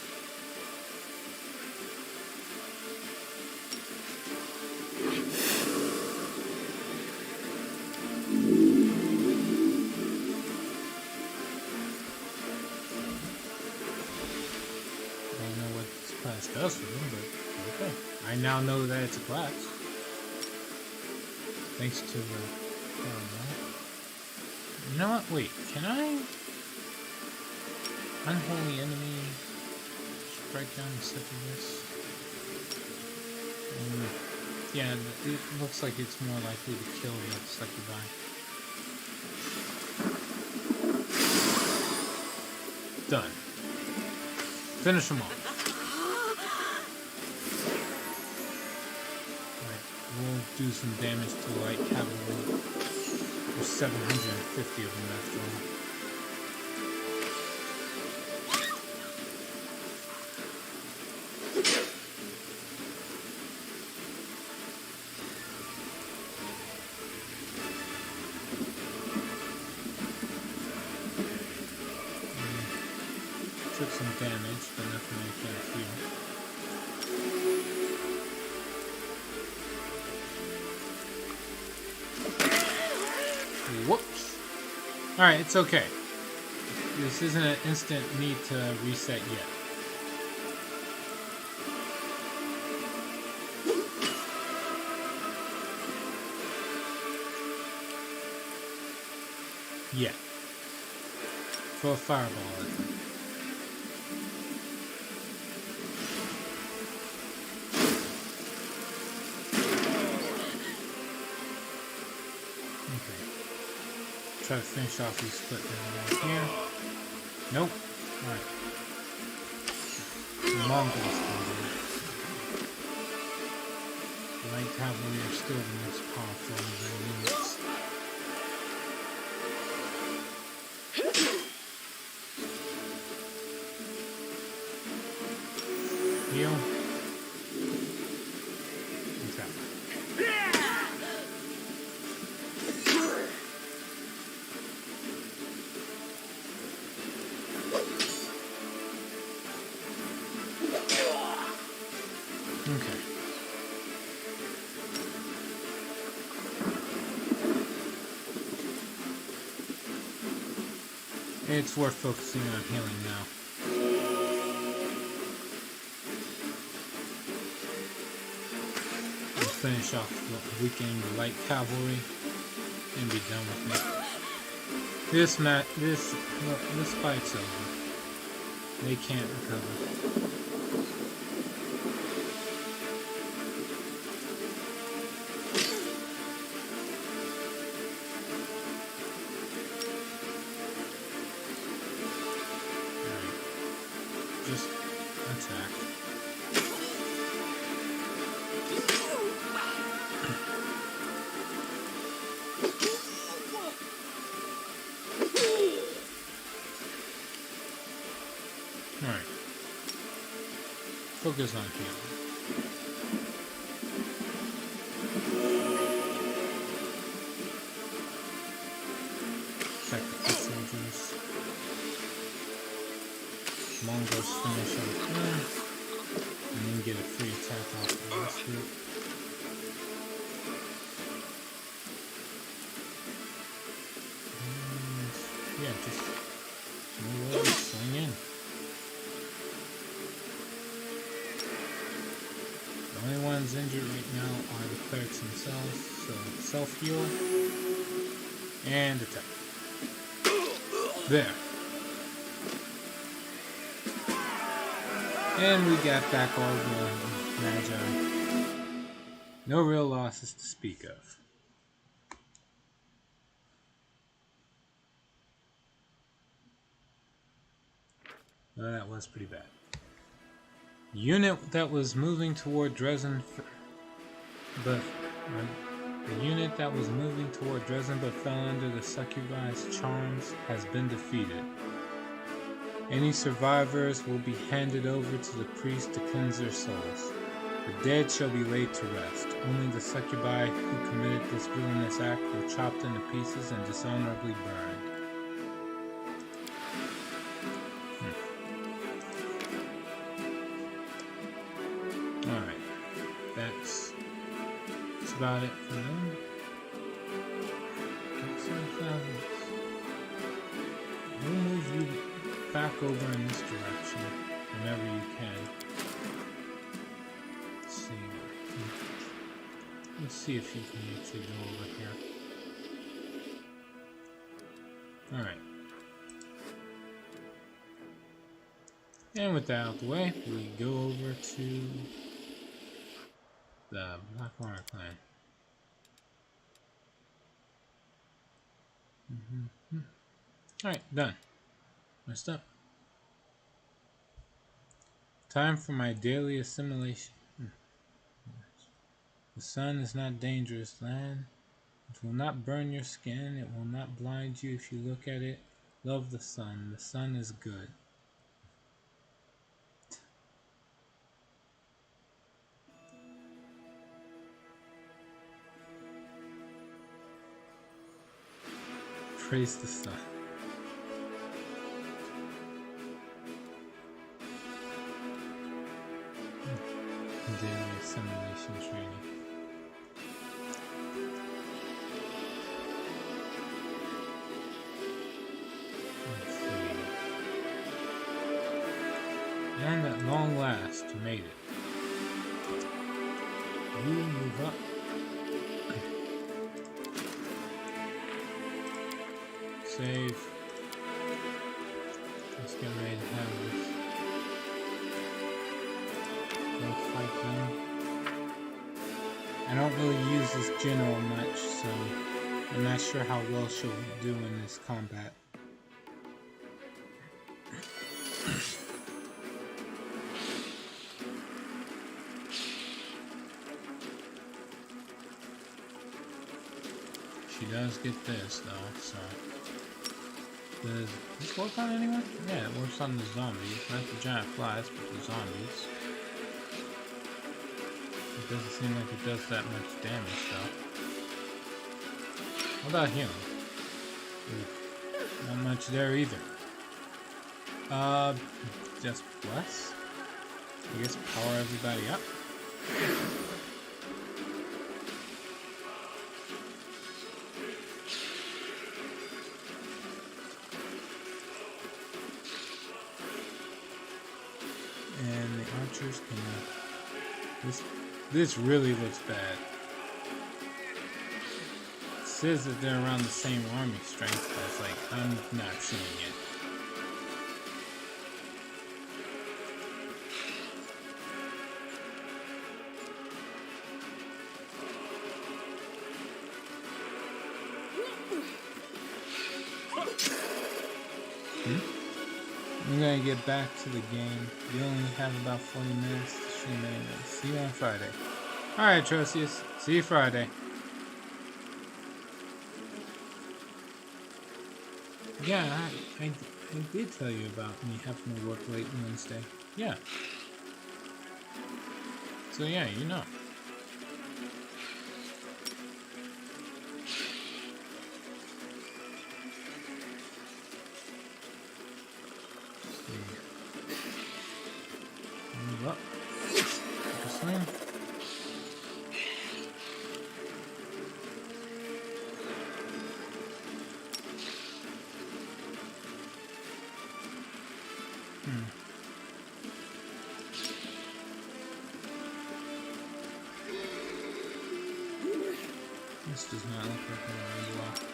I don't know what this class does for them, but okay. I now know that it's a class. Thanks to the... you know what? Wait, can I... Unholy enemy... Strike down the succubus? Yeah, it looks like it's more likely to kill the succubi. Done. Finish them off. We'll do some damage to light cavalry. There's 750 of them after all. Took some damage, but nothing I can't feel. Whoops. Alright, it's okay. This isn't an instant need to reset yet. Yeah. Throw a fireball at them. Try to finish off these split down here. Nope. Alright. The Mongols can do it. The light cavalry are still the most powerful of their units. Heal. Attack. It's worth focusing on healing now. We'll finish off weakening the light cavalry and be done with me. This fight's over. They can't recover. Just attack. Alright. Focus on healing. Sacrifice soldiers. Mongols finish up there, and then get a free attack off the last group. And yeah, just move over, swing in. The only ones injured right now are the clerics themselves, so self-heal and attack. There. And we got back all the Magi. No real losses to speak of. Well, that was pretty bad. Unit that was moving toward Dresden, but fell under the succubi's charms has been defeated. Any survivors will be handed over to the priest to cleanse their souls. The dead shall be laid to rest. Only the succubi who committed this villainous act were chopped into pieces and dishonorably burned. Alright. That's about it for them. Get some flowers. We'll move you back over in this direction whenever you can. Let's see if you can actually go over here. Alright. And with that out of the way, we go over to the Blackwater clan. Alright, done. Messed up. Time for my daily assimilation. The sun is not dangerous, lad. It will not burn your skin. It will not blind you if you look at it. Love the sun. The sun is good. Praise the sun. Daily assimilation training. Let's see. And at long last, you made it. You move up. Save. Let's get ready to have this. Go fight them. I don't really use this general much, so I'm not sure how well she'll do in this combat. She does get this though, so. Does this work on anyone? Yeah, it works on the zombies. Not the giant flies, but the zombies. It doesn't seem like it does that much damage though. What about him? Ooh, not much there either. Just bless? I guess power everybody up. creatures can... This really looks bad. It says that they're around the same army strength, but it's like, I'm not seeing it. I'm gonna get back to the game. You only have about 40 minutes to stream anyway. See you on Friday. Alright, Trocius. See you Friday. Yeah, I did tell you about me having to work late Wednesday. Yeah. So yeah, you know. Move up. Take a swing. This does not look like an orange wall.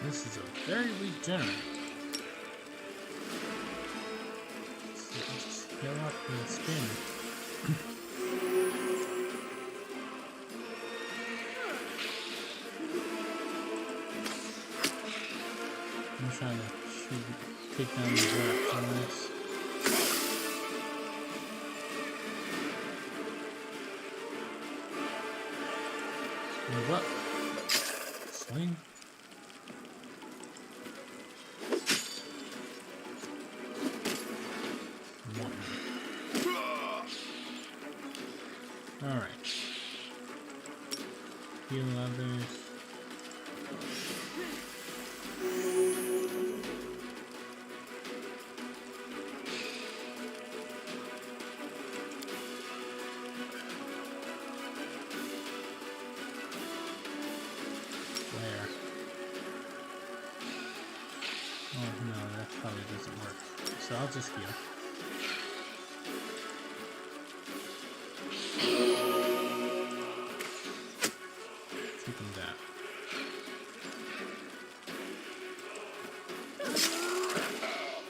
This is a very weak general. Just heal up and spin. I'm trying to take down the drop on this. Move up. Swing. Alright. Heal others. Where? Oh no, that probably doesn't work. So I'll just heal. Take them down.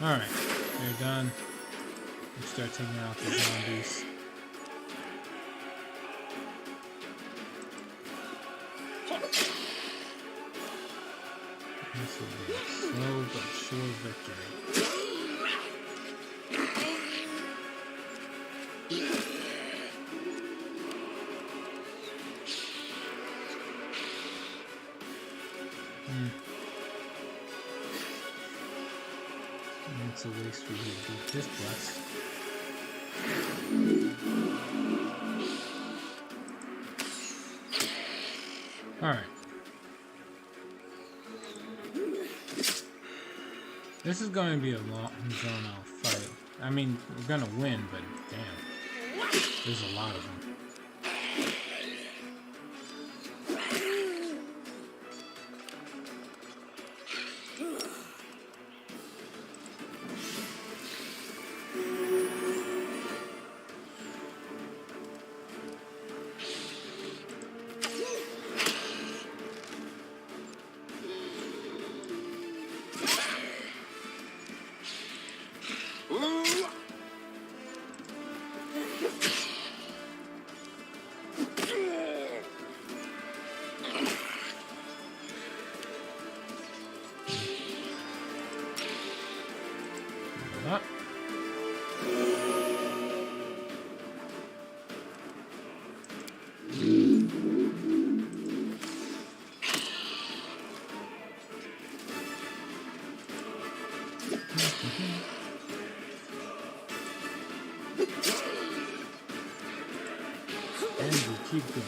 Alright, they're done. We start taking out the zombies. This will be a slow but sure victory. It's a waste for you to do this plus. Alright. This is going to be a long drawn out fight. I mean, we're going to win, but damn. There's a lot of them. And we keep going.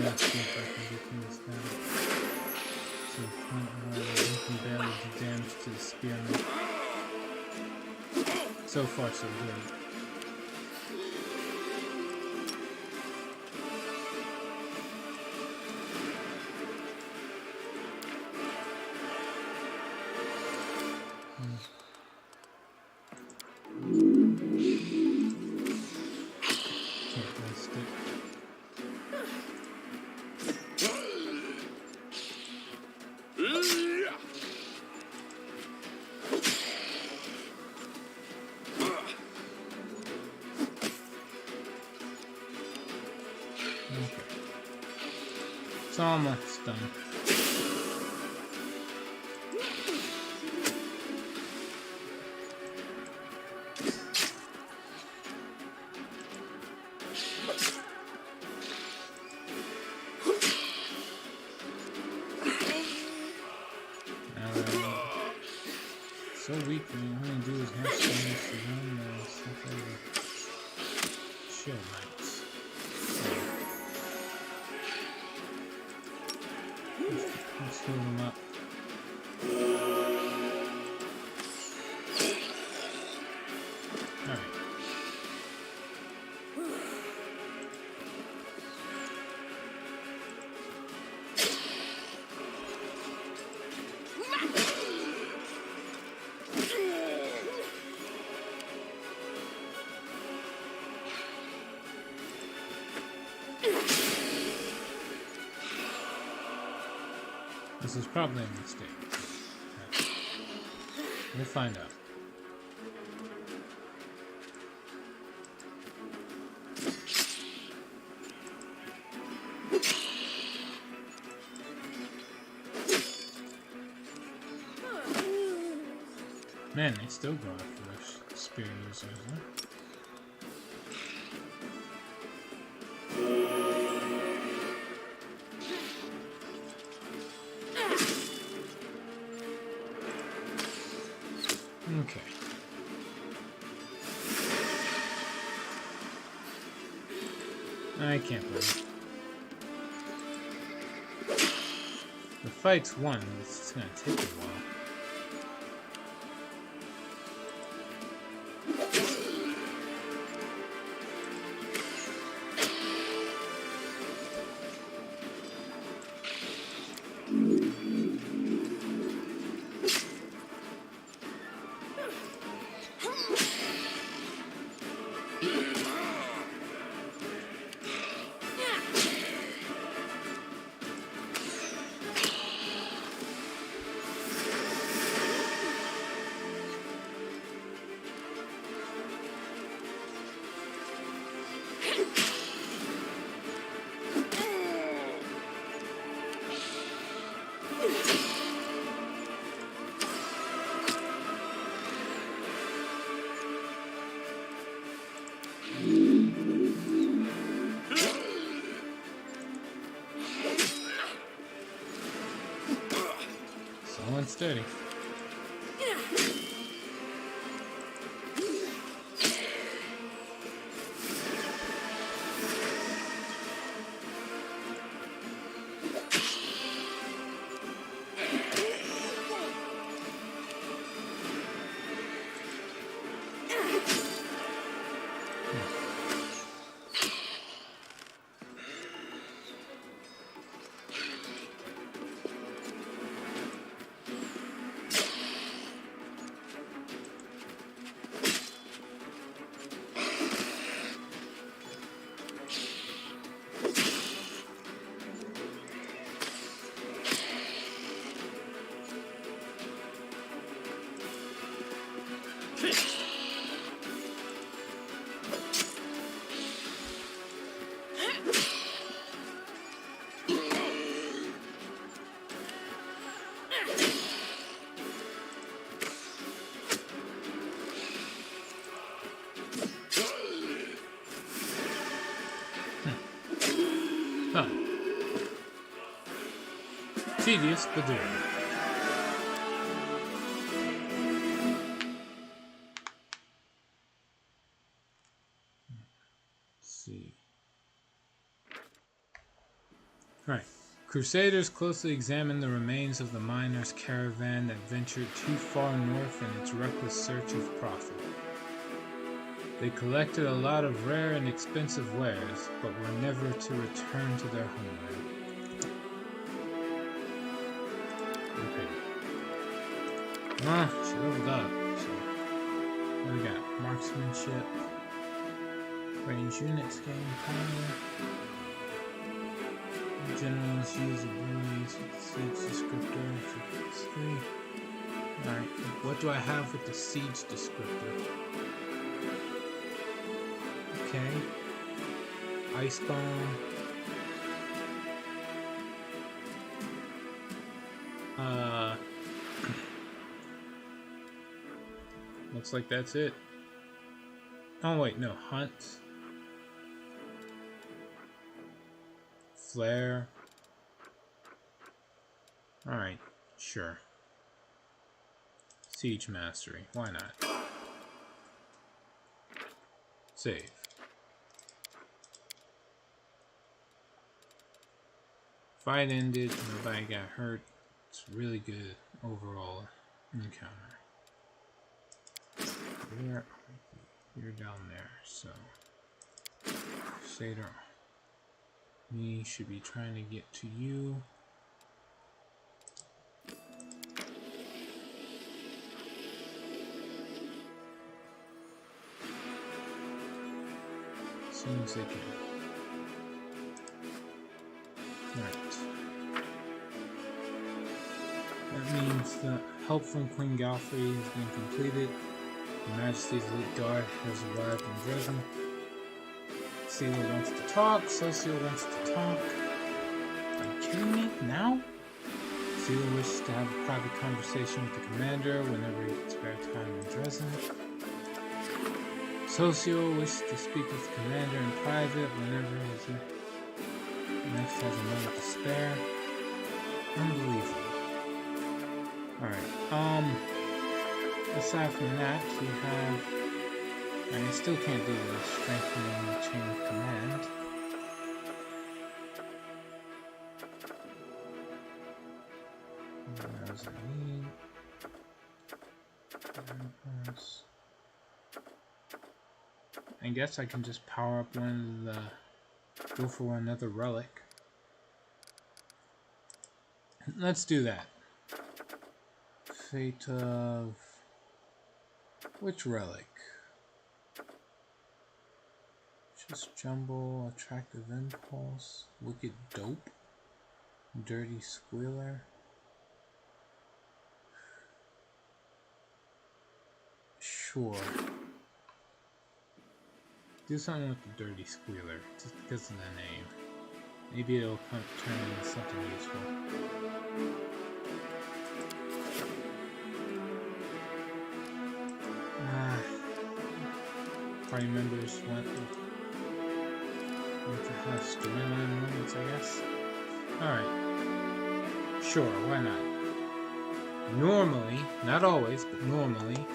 Let's see if I can get things down. So front line, you can barely do damage to the spearman. So far, so good. Can't waste it. Okay. It's almost done. So weak, all you want to do is have space around stuff over. Chill, mates. Let's heal them up. Alright. This is probably a mistake. We'll find out. Man, they still go after those spear users, huh? Okay. I can't believe it. The fight's won, but it's just gonna take a while. Slow and steady. Huh. Tedious, but doable. Let's see. Right. Crusaders closely examined the remains of the miners' caravan that ventured too far north in its reckless search of profit. They collected a lot of rare and expensive wares, but were never to return to their homeland. Okay. She leveled up, so what do we got? Marksmanship. Range units gain power. Generals use abilities with the siege descriptor for 3. Alright, what do I have with the siege descriptor? Okay. Ice bomb. Looks like that's it. Oh wait, no, hunt. Flare. Alright, sure. Siege mastery, why not? Save. Fight ended, nobody got hurt. It's really good overall encounter. You're down there, so Crusader. Me should be trying to get to you. As soon as they can. Right. That means the help from Queen Galfrey has been completed. Her Majesty's elite guard has arrived in Dresden. Sealer wants to talk. Socio wants to talk. Are you kidding me? Now? Sealer wishes to have a private conversation with the commander whenever he gets spare time in Dresden. Socio wishes to speak with the commander in private whenever he next has a moment to spare. Unbelievable. Alright, aside from that, we have... I still can't do the strengthening the chain of command. What does it need? I guess I can just power up one of the... go for another relic. Let's do that. Fate of... which relic? Just jumble, attractive impulse, wicked dope, dirty squealer. Sure. Do something with the dirty squealer, just because of the name. Maybe it'll turn into something useful. Party members want to have storyline moments, I guess. Alright. Sure, why not? Normally, not always, but normally,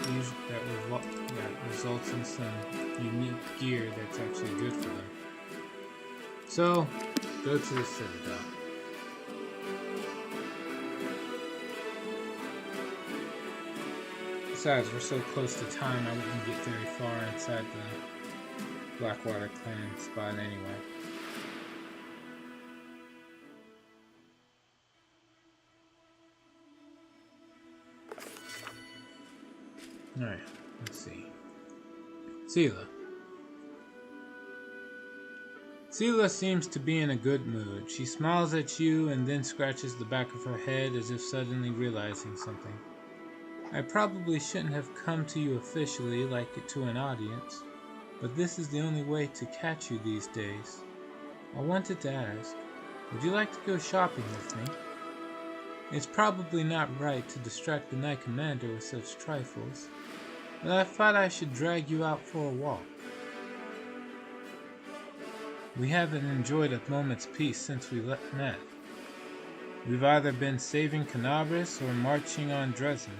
that results in some unique gear that's actually good for them. So, go to the Citadel. Besides, we're so close to time, I wouldn't get very far inside the Blackwater clan spot anyway. Alright, let's see. Seela. Seela seems to be in a good mood. She smiles at you and then scratches the back of her head as if suddenly realizing something. I probably shouldn't have come to you officially like it to an audience, but this is the only way to catch you these days. I wanted to ask, would you like to go shopping with me? It's probably not right to distract the Knight Commander with such trifles, but I thought I should drag you out for a walk. We haven't enjoyed a moment's peace since we met. We've either been saving Canabris or marching on Dresden.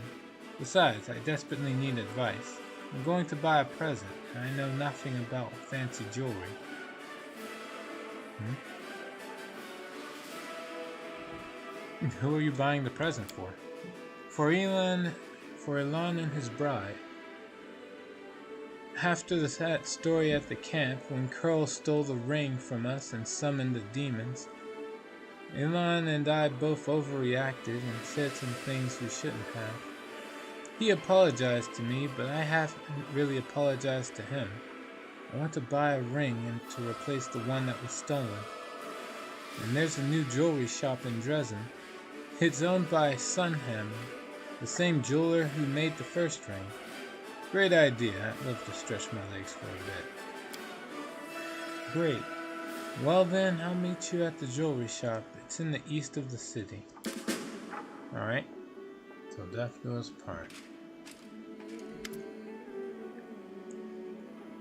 Besides, I desperately need advice. I'm going to buy a present, and I know nothing about fancy jewelry. Who are you buying the present for? For Elan and his bride. After the sad story at the camp, when Curl stole the ring from us and summoned the demons, Elan and I both overreacted and said some things we shouldn't have. He apologized to me, but I haven't really apologized to him. I want to buy a ring and to replace the one that was stolen. And there's a new jewelry shop in Dresden. It's owned by Sunhammer, the same jeweler who made the first ring. Great idea. I'd love to stretch my legs for a bit. Great. Well then, I'll meet you at the jewelry shop. It's in the east of the city. Alright. Till death do us part.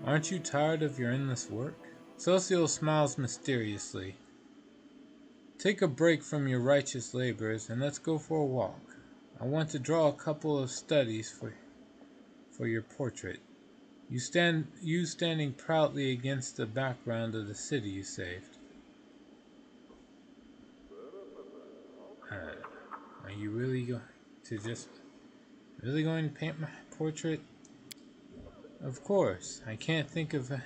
Aren't you tired of your endless work? Socio smiles mysteriously. Take a break from your righteous labors and let's go for a walk. I want to draw a couple of studies for your portrait. You standing proudly against the background of the city you saved. Are you really going to paint my portrait? Of course. I can't think of a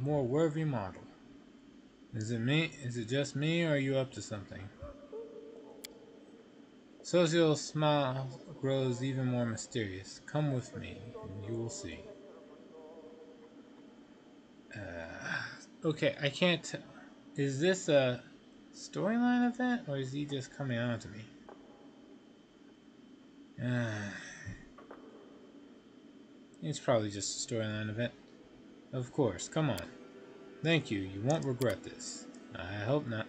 more worthy model. Is it me? Is it just me, or are you up to something? Social's smile grows even more mysterious. Come with me, and you will see. Okay, I can't tell. Is this a storyline event, or is he just coming on to me? It's probably just a storyline event. Of course, come on. Thank you, you won't regret this. I hope not.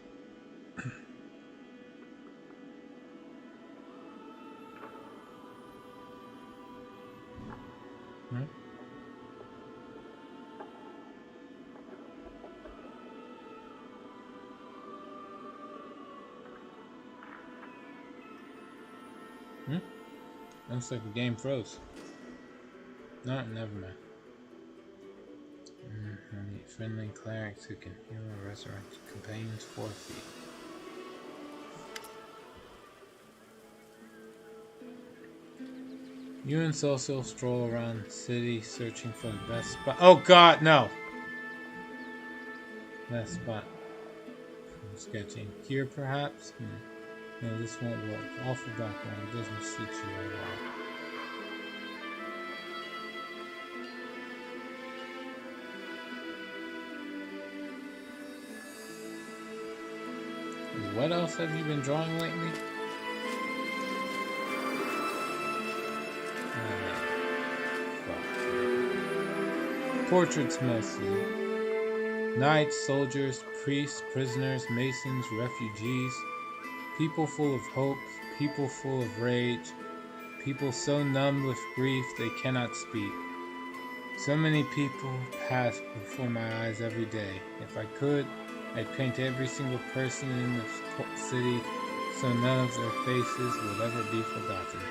Looks like the game froze. No, never mind. I need friendly clerics who can heal or resurrect companions 4 feet. You and Soso stroll around the city searching for the best spot. Oh god, no! Best spot. I'm sketching. Here, perhaps? No, this won't work. Awful background. It doesn't suit you at all. What else have you been drawing lately? Portraits mostly. Knights, soldiers, priests, prisoners, masons, refugees. People full of hope, people full of rage. People so numbed with grief they cannot speak. So many people pass before my eyes every day. If I could, I'd paint every single person in the city so none of their faces would ever be forgotten.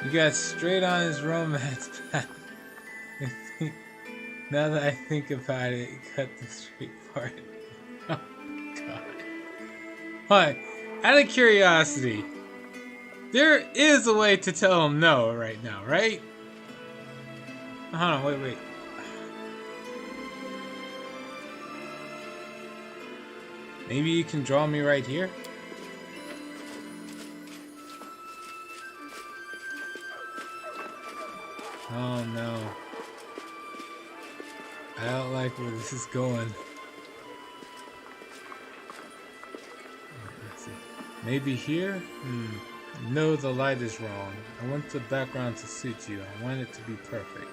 You got straight on his romance path. Now that I think about it, cut the straight part. Oh, God. What? Out of curiosity, there is a way to tell him no right now, right? Hold on, wait. Maybe you can draw me right here? Oh no. I don't like where this is going. Let's see. Maybe here? No, the light is wrong. I want the background to suit you. I want it to be perfect.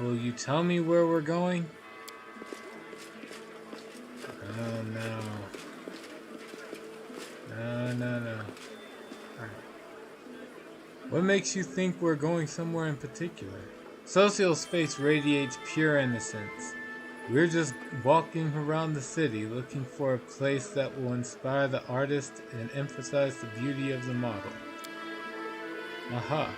Will you tell me where we're going? Oh no. No. Alright. What makes you think we're going somewhere in particular? Social's face radiates pure innocence. We're just walking around the city looking for a place that will inspire the artist and emphasize the beauty of the model. Aha.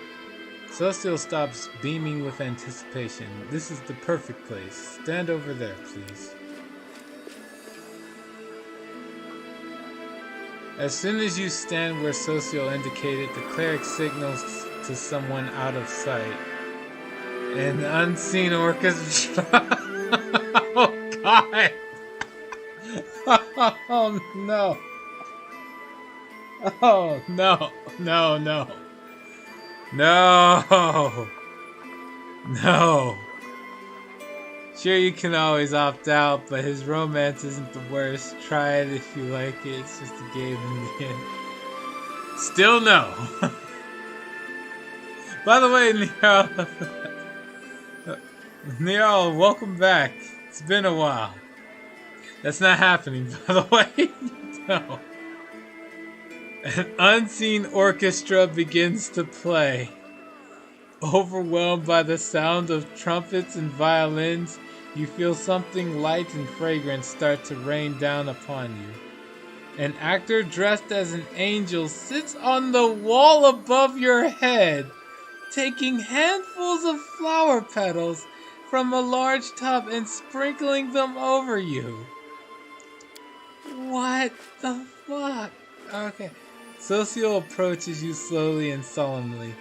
Social stops beaming with anticipation. This is the perfect place. Stand over there, please. As soon as you stand where Social indicated, the cleric signals to someone out of sight. An unseen orchestra. Oh, God. Oh, no. Oh, no. No, no. No. No. Sure, you can always opt out, but his romance isn't the worst. Try it if you like it. It's just a game in the end. Still no. By the way, Nero, welcome back. It's been a while. That's not happening, by the way. No. An unseen orchestra begins to play. Overwhelmed by the sound of trumpets and violins, you feel something light and fragrant start to rain down upon you. An actor dressed as an angel sits on the wall above your head, taking handfuls of flower petals from a large tub and sprinkling them over you. What the fuck? Okay. Socio approaches you slowly and solemnly.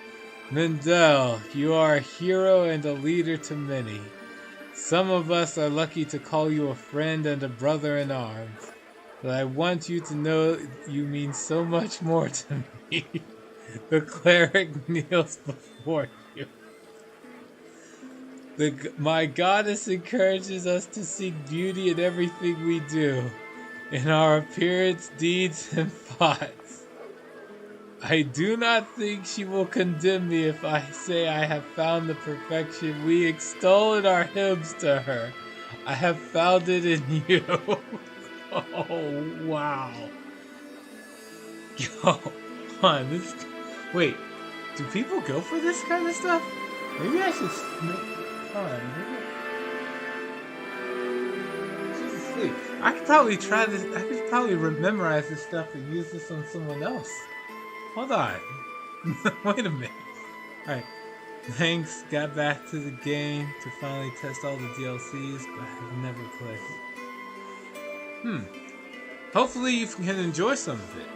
Mendel, you are a hero and a leader to many. Some of us are lucky to call you a friend and a brother in arms. But I want you to know you mean so much more to me. The cleric kneels before you. My goddess encourages us to seek beauty in everything we do, in our appearance, deeds, and thoughts. I do not think she will condemn me if I say I have found the perfection we extol in our hymns to her. I have found it in you. Oh, wow. Yo, on this. Wait, do people go for this kind of stuff? Maybe I should. Hold on. She's asleep. I could probably try this. I could probably memorize this stuff and use this on someone else. Hold on. Wait a minute. Alright. Thanks. Got back to the game to finally test all the DLCs, but I've never played. Hopefully you can enjoy some of it.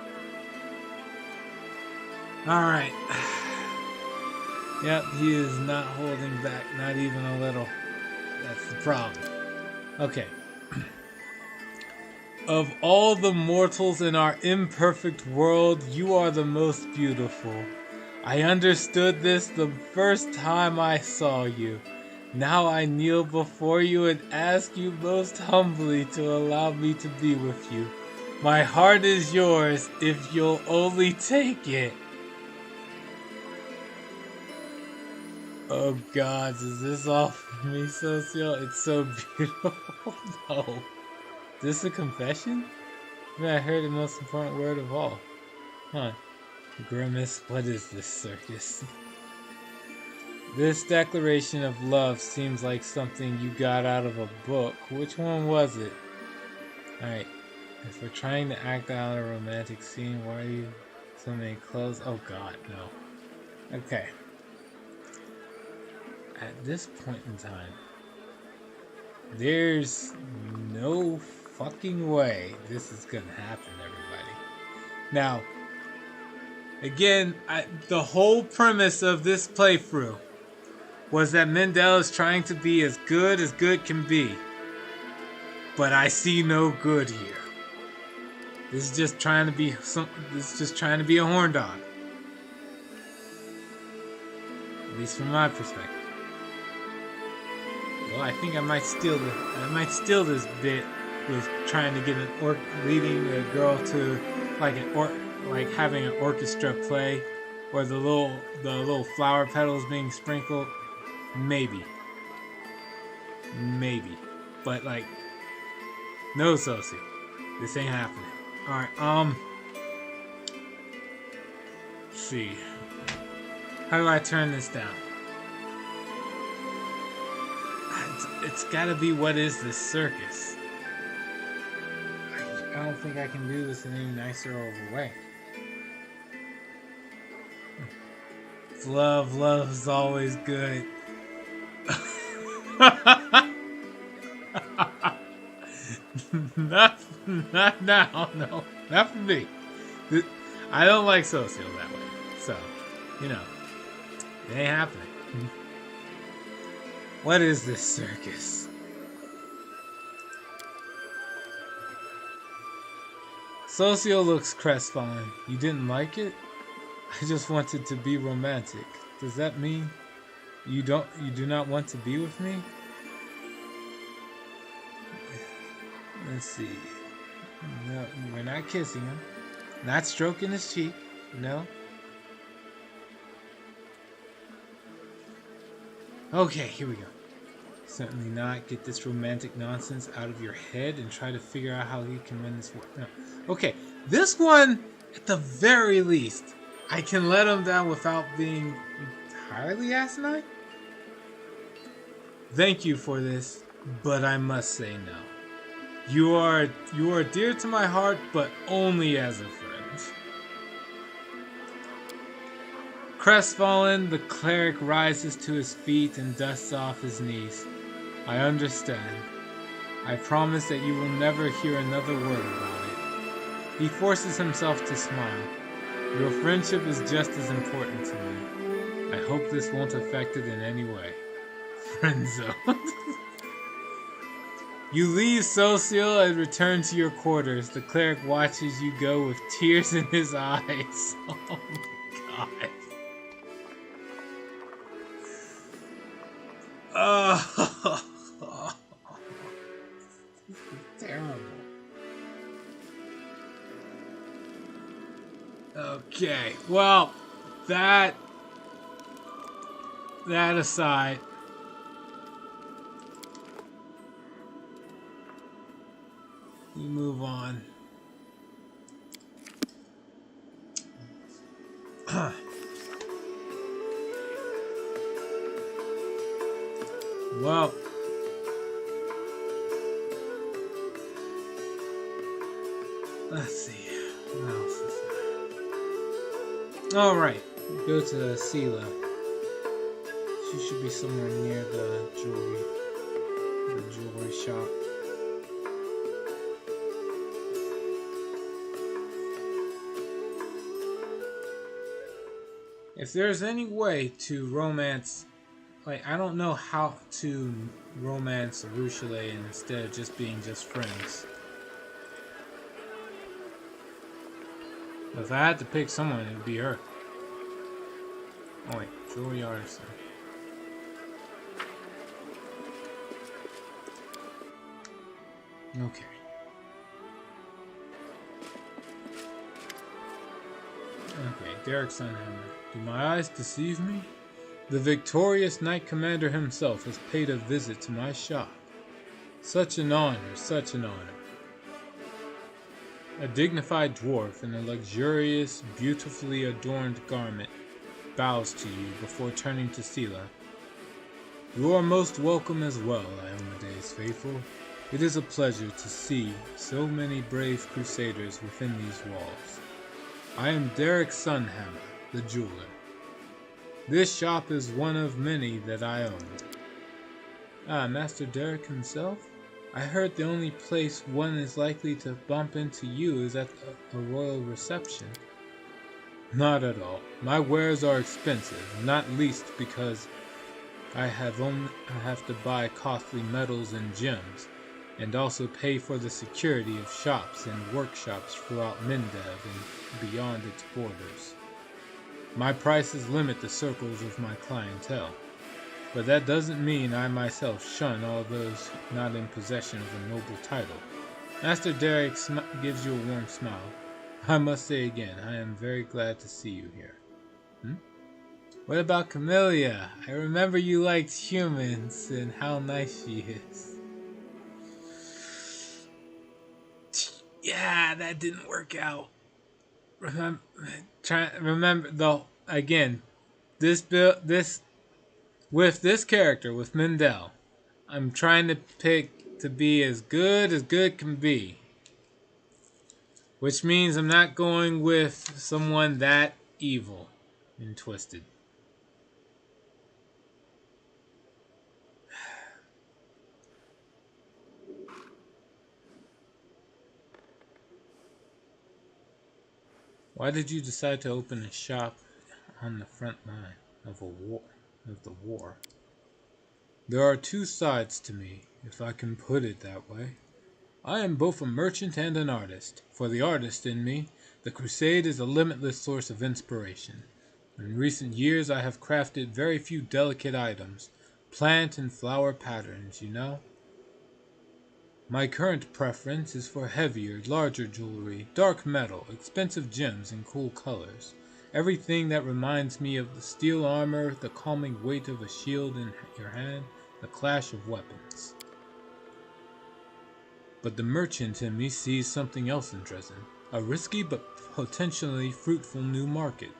Alright. Yep, he is not holding back, not even a little. That's the problem. Okay. Of all the mortals in our imperfect world, you are the most beautiful. I understood this the first time I saw you. Now I kneel before you and ask you most humbly to allow me to be with you. My heart is yours if you'll only take it. Oh God, is this all for me, Socio? It's so beautiful. No. Is this a confession? I heard the most important word of all. Huh. Grimace, what is this circus? This declaration of love seems like something you got out of a book. Which one was it? Alright. If we're trying to act out a romantic scene, why are you so many clothes? Oh God, no. Okay. At this point in time, there's no fucking way this is gonna happen, everybody. Now, again, the whole premise of this playthrough was that Mendel is trying to be as good can be. But I see no good here. This is just trying to be a horn dog. At least from my perspective. Well, I think I might steal this bit with trying to get leading a girl to like having an orchestra play, or the little flower petals being sprinkled. Maybe, but like, no, Socio, this ain't happening. All right, let's see, how do I turn this down? it's gotta be what is this circus? I don't think I can do this in any nicer of a way. Love's always good. not now, no, not for me. I don't like Socio that way, so you know, it ain't happening. What is this circus? Socio looks crestfallen. You didn't like it? I just wanted to be romantic. Does that mean you do not want to be with me? Let's see. No, we're not kissing him. Not stroking his cheek. No. Okay, here we go. Certainly not. Get this romantic nonsense out of your head and try to figure out how you can win this war. No. Okay, this one, at the very least, I can let him down without being entirely asinine. Thank you for this, but I must say no. You are dear to my heart, but only as a friend. Crestfallen, the cleric rises to his feet and dusts off his knees. I understand. I promise that you will never hear another word about it. He forces himself to smile. Your friendship is just as important to me. I hope this won't affect it in any way. Friendzone. You leave Socio and return to your quarters. The cleric watches you go with tears in his eyes. Oh my god. Oh, this is terrible. Okay, well, that aside, we move on. Well, let's see. What else is there? Alright, go to Seela. She should be somewhere near the jewelry shop. If there's any way to romance, like, I don't know how to romance Rushale instead of just being just friends. If I had to pick someone, it would be her. Oh wait, jewelry artisan. Okay. Okay, Derek Sunhammer. Do my eyes deceive me? The victorious Knight Commander himself has paid a visit to my shop. Such an honor, such an honor. A dignified dwarf in a luxurious, beautifully adorned garment bows to you before turning to Seela. You are most welcome as well, Iomedes faithful. It is a pleasure to see so many brave crusaders within these walls. I am Derek Sunhammer, the jeweler. This shop is one of many that I own. Ah, Master Derek himself? I heard the only place one is likely to bump into you is at a royal reception. Not at all. My wares are expensive, not least because I have to buy costly metals and gems, and also pay for the security of shops and workshops throughout Mendev and beyond its borders. My prices limit the circles of my clientele, but that doesn't mean I myself shun all those not in possession of a noble title. Master Derek gives you a warm smile. I must say again, I am very glad to see you here. What about Camellia? I remember you liked humans and how nice she is. Yeah, that didn't work out. Remember though, again, with this character, with Mendel, I'm trying to pick to be as good can be. Which means I'm not going with someone that evil and twisted. Why did you decide to open a shop on the front line of the war? There are two sides to me, if I can put it that way. I am both a merchant and an artist. For the artist in me, the crusade is a limitless source of inspiration. In recent years I have crafted very few delicate items, plant and flower patterns, you know. My current preference is for heavier, larger jewelry, dark metal, expensive gems, and cool colors. Everything that reminds me of the steel armor, the calming weight of a shield in your hand, the clash of weapons. But the merchant in me sees something else in Dresden, a risky but potentially fruitful new market.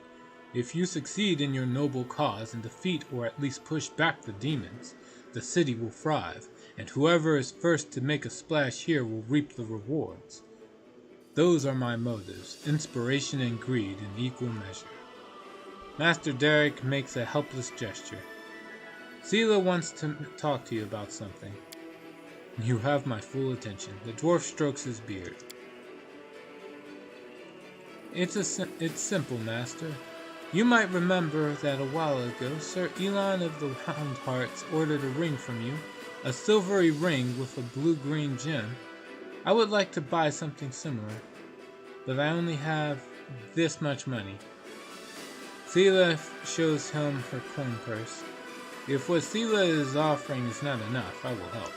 If you succeed in your noble cause and defeat or at least push back the demons, the city will thrive, and whoever is first to make a splash here will reap the rewards. Those are my motives, inspiration and greed in equal measure. Master Derek makes a helpless gesture. Seela wants to talk to you about something. You have my full attention. The dwarf strokes his beard. It's simple, Master. You might remember that a while ago, Sir Elon of the Hound Hearts ordered a ring from you, a silvery ring with a blue-green gem. I would like to buy something similar, but I only have this much money. Seela shows him her coin purse. If what Seela is offering is not enough, I will help.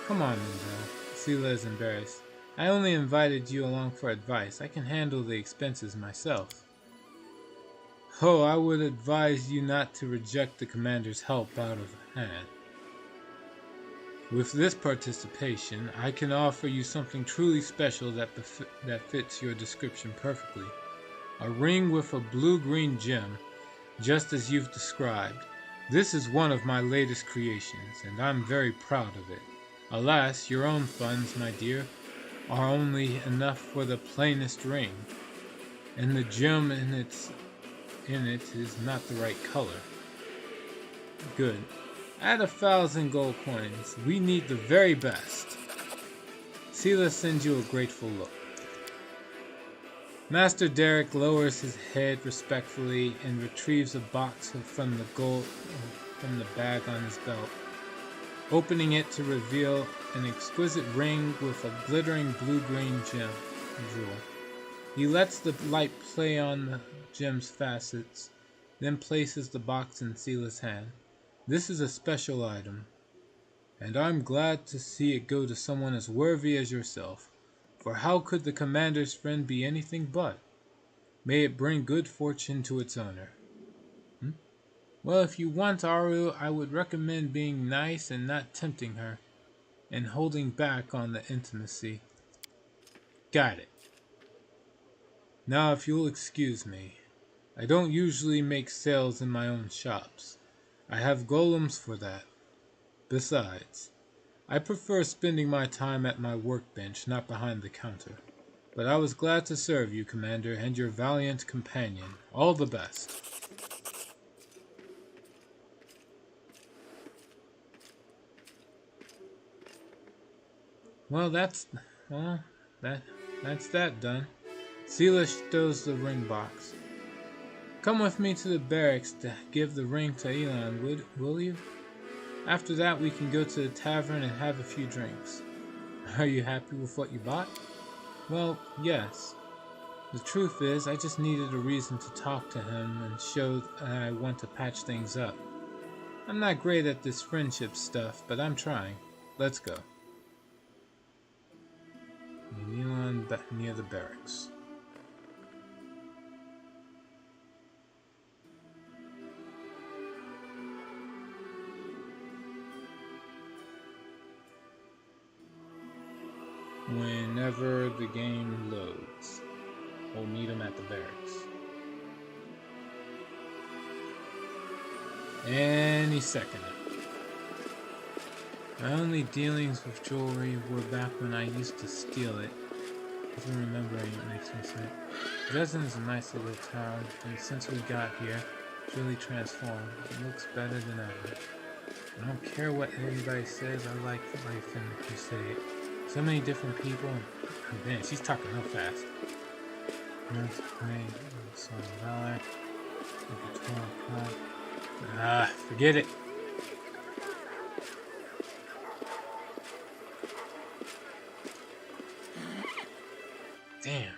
Come on, Minzel. Seela is embarrassed. I only invited you along for advice. I can handle the expenses myself. Oh, I would advise you not to reject the commander's help out of hand. With this participation, I can offer you something truly special that fits your description perfectly. A ring with a blue-green gem, just as you've described. This is one of my latest creations, and I'm very proud of it. Alas, your own funds, my dear, are only enough for the plainest ring, and the gem in it is not the right color. Good. Add 1,000 gold coins. We need the very best. Seela sends you a grateful look. Master Derek lowers his head respectfully and retrieves a box from the bag on his belt, opening it to reveal an exquisite ring with a glittering blue-green jewel. He lets the light play on the gem's facets, then places the box in Seela's hand. This is a special item, and I'm glad to see it go to someone as worthy as yourself, for how could the commander's friend be anything but? May it bring good fortune to its owner. Well, if you want Aru, I would recommend being nice and not tempting her, and holding back on the intimacy. Got it. Now, if you'll excuse me, I don't usually make sales in my own shops. I have golems for that. Besides, I prefer spending my time at my workbench, not behind the counter. But I was glad to serve you, Commander, and your valiant companion. All the best. Well, that's that done. Seela stows the ring box. Come with me to the barracks to give the ring to Elon, will you? After that, we can go to the tavern and have a few drinks. Are you happy with what you bought? Well, yes. The truth is, I just needed a reason to talk to him and show that I want to patch things up. I'm not great at this friendship stuff, but I'm trying. Let's go. Elon near the barracks. Whenever the game loads, we'll meet him at the barracks. Any second. My only dealings with jewelry were back when I used to steal it. Even remembering it makes me sick. Dresden is a nice little town, and since we got here, it's really transformed. It looks better than ever. I don't care what everybody says, I like life in the Crusade. So many different people, and man, she's talking real fast. North Plain, Song of Valor, maybe 12 o'clock. Forget it. Damn,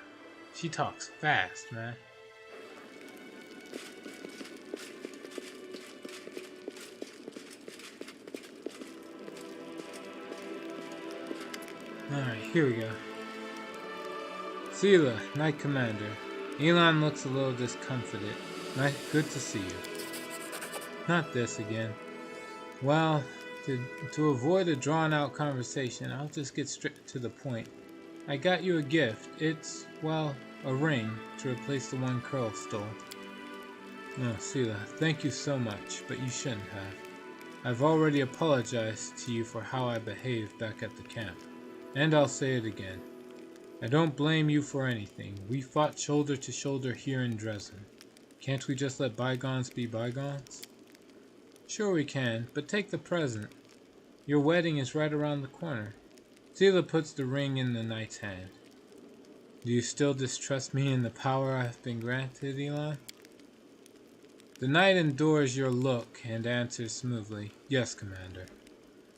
she talks fast, man. Alright, here we go. Seele, Knight Commander. Elon looks a little discomfited. Good to see you. Not this again. Well, to avoid a drawn-out conversation, I'll just get straight to the point. I got you a gift. It's, well, a ring to replace the one Curl stole. Oh, Seele, thank you so much, but you shouldn't have. I've already apologized to you for how I behaved back at the camp. And I'll say it again. I don't blame you for anything. We fought shoulder to shoulder here in Dresden. Can't we just let bygones be bygones? Sure we can, but take the present. Your wedding is right around the corner. Seele puts the ring in the knight's hand. Do you still distrust me and the power I have been granted, Elon? The knight endures your look and answers smoothly, Yes, Commander.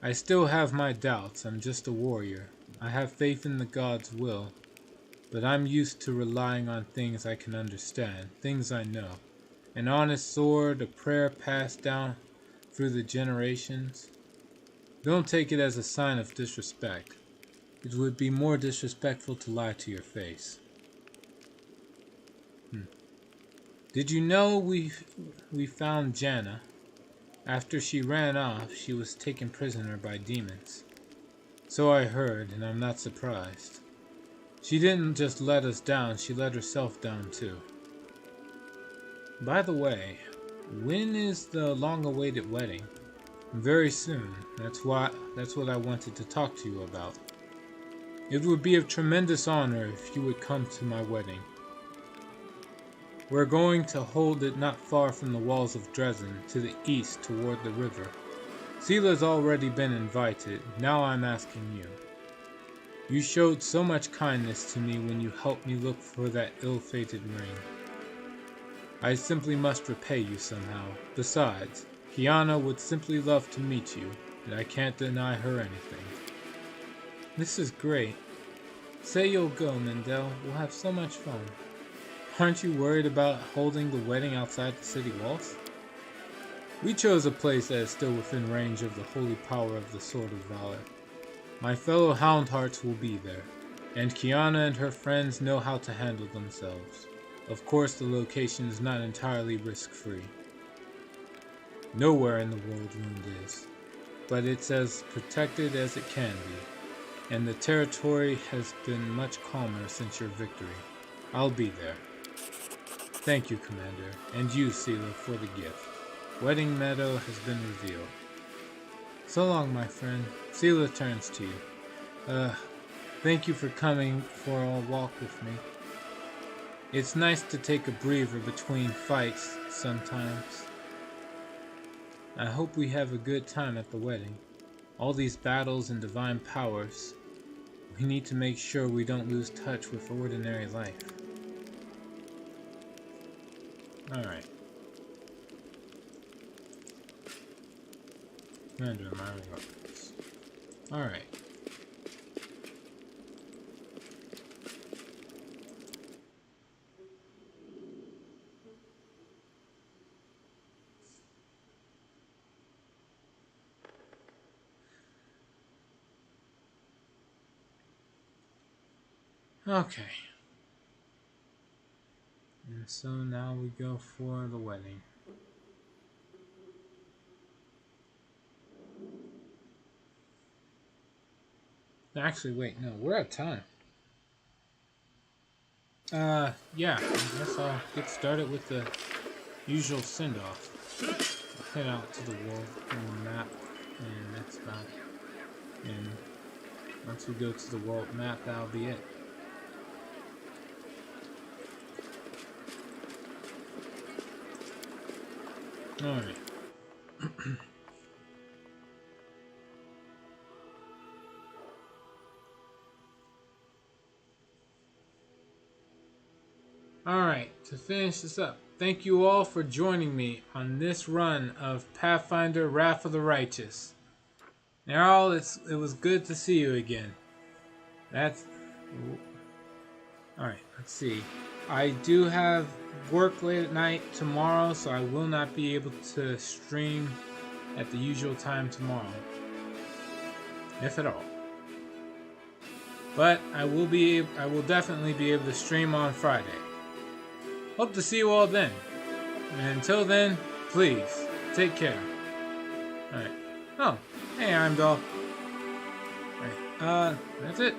I still have my doubts. I'm just a warrior. I have faith in the gods' will, but I'm used to relying on things I can understand, things I know. An honest sword, a prayer passed down through the generations. Don't take it as a sign of disrespect. It would be more disrespectful to lie to your face. Did you know we found Jana? After she ran off, she was taken prisoner by demons. So I heard, and I'm not surprised. She didn't just let us down, she let herself down too. By the way, when is the long-awaited wedding? Very soon. That's what I wanted to talk to you about. It would be a tremendous honor if you would come to my wedding. We're going to hold it not far from the walls of Dresden, to the east toward the river. Seele's already been invited, now I'm asking you. You showed so much kindness to me when you helped me look for that ill-fated ring. I simply must repay you somehow. Besides, Kiana would simply love to meet you, and I can't deny her anything. This is great. Say you'll go, Mendel. We'll have so much fun. Aren't you worried about holding the wedding outside the city walls? We chose a place that is still within range of the holy power of the Sword of Valor. My fellow Houndhearts will be there, and Kiana and her friends know how to handle themselves. Of course, the location is not entirely risk-free. Nowhere in the World Wound is, but it's as protected as it can be, and the territory has been much calmer since your victory. I'll be there. Thank you, Commander, and you, Seele, for the gift. Wedding Meadow has been revealed. So long, my friend. Seele turns to you. Thank you for coming for a walk with me. It's nice to take a breather between fights sometimes. I hope we have a good time at the wedding. All these battles and divine powers. We need to make sure we don't lose touch with ordinary life. Alright. Commander of my regards. Alright. Okay. And so now we go for the wedding. Actually, wait, no, we're out of time. Yeah, I guess I'll get started with the usual send-off. Head out to the world on the map, and that's about it. Once we go to the world map, that'll be it. Alright. Alright, to finish this up, thank you all for joining me on this run of Pathfinder Wrath of the Righteous. Narl, it was good to see you again. That's... Alright, let's see. I do have work late at night tomorrow, so I will not be able to stream at the usual time tomorrow. If at all. But I will definitely be able to stream on Friday. Hope to see you all then. And until then, please, take care. Alright. Oh, hey, I'm Doll. Alright, that's it.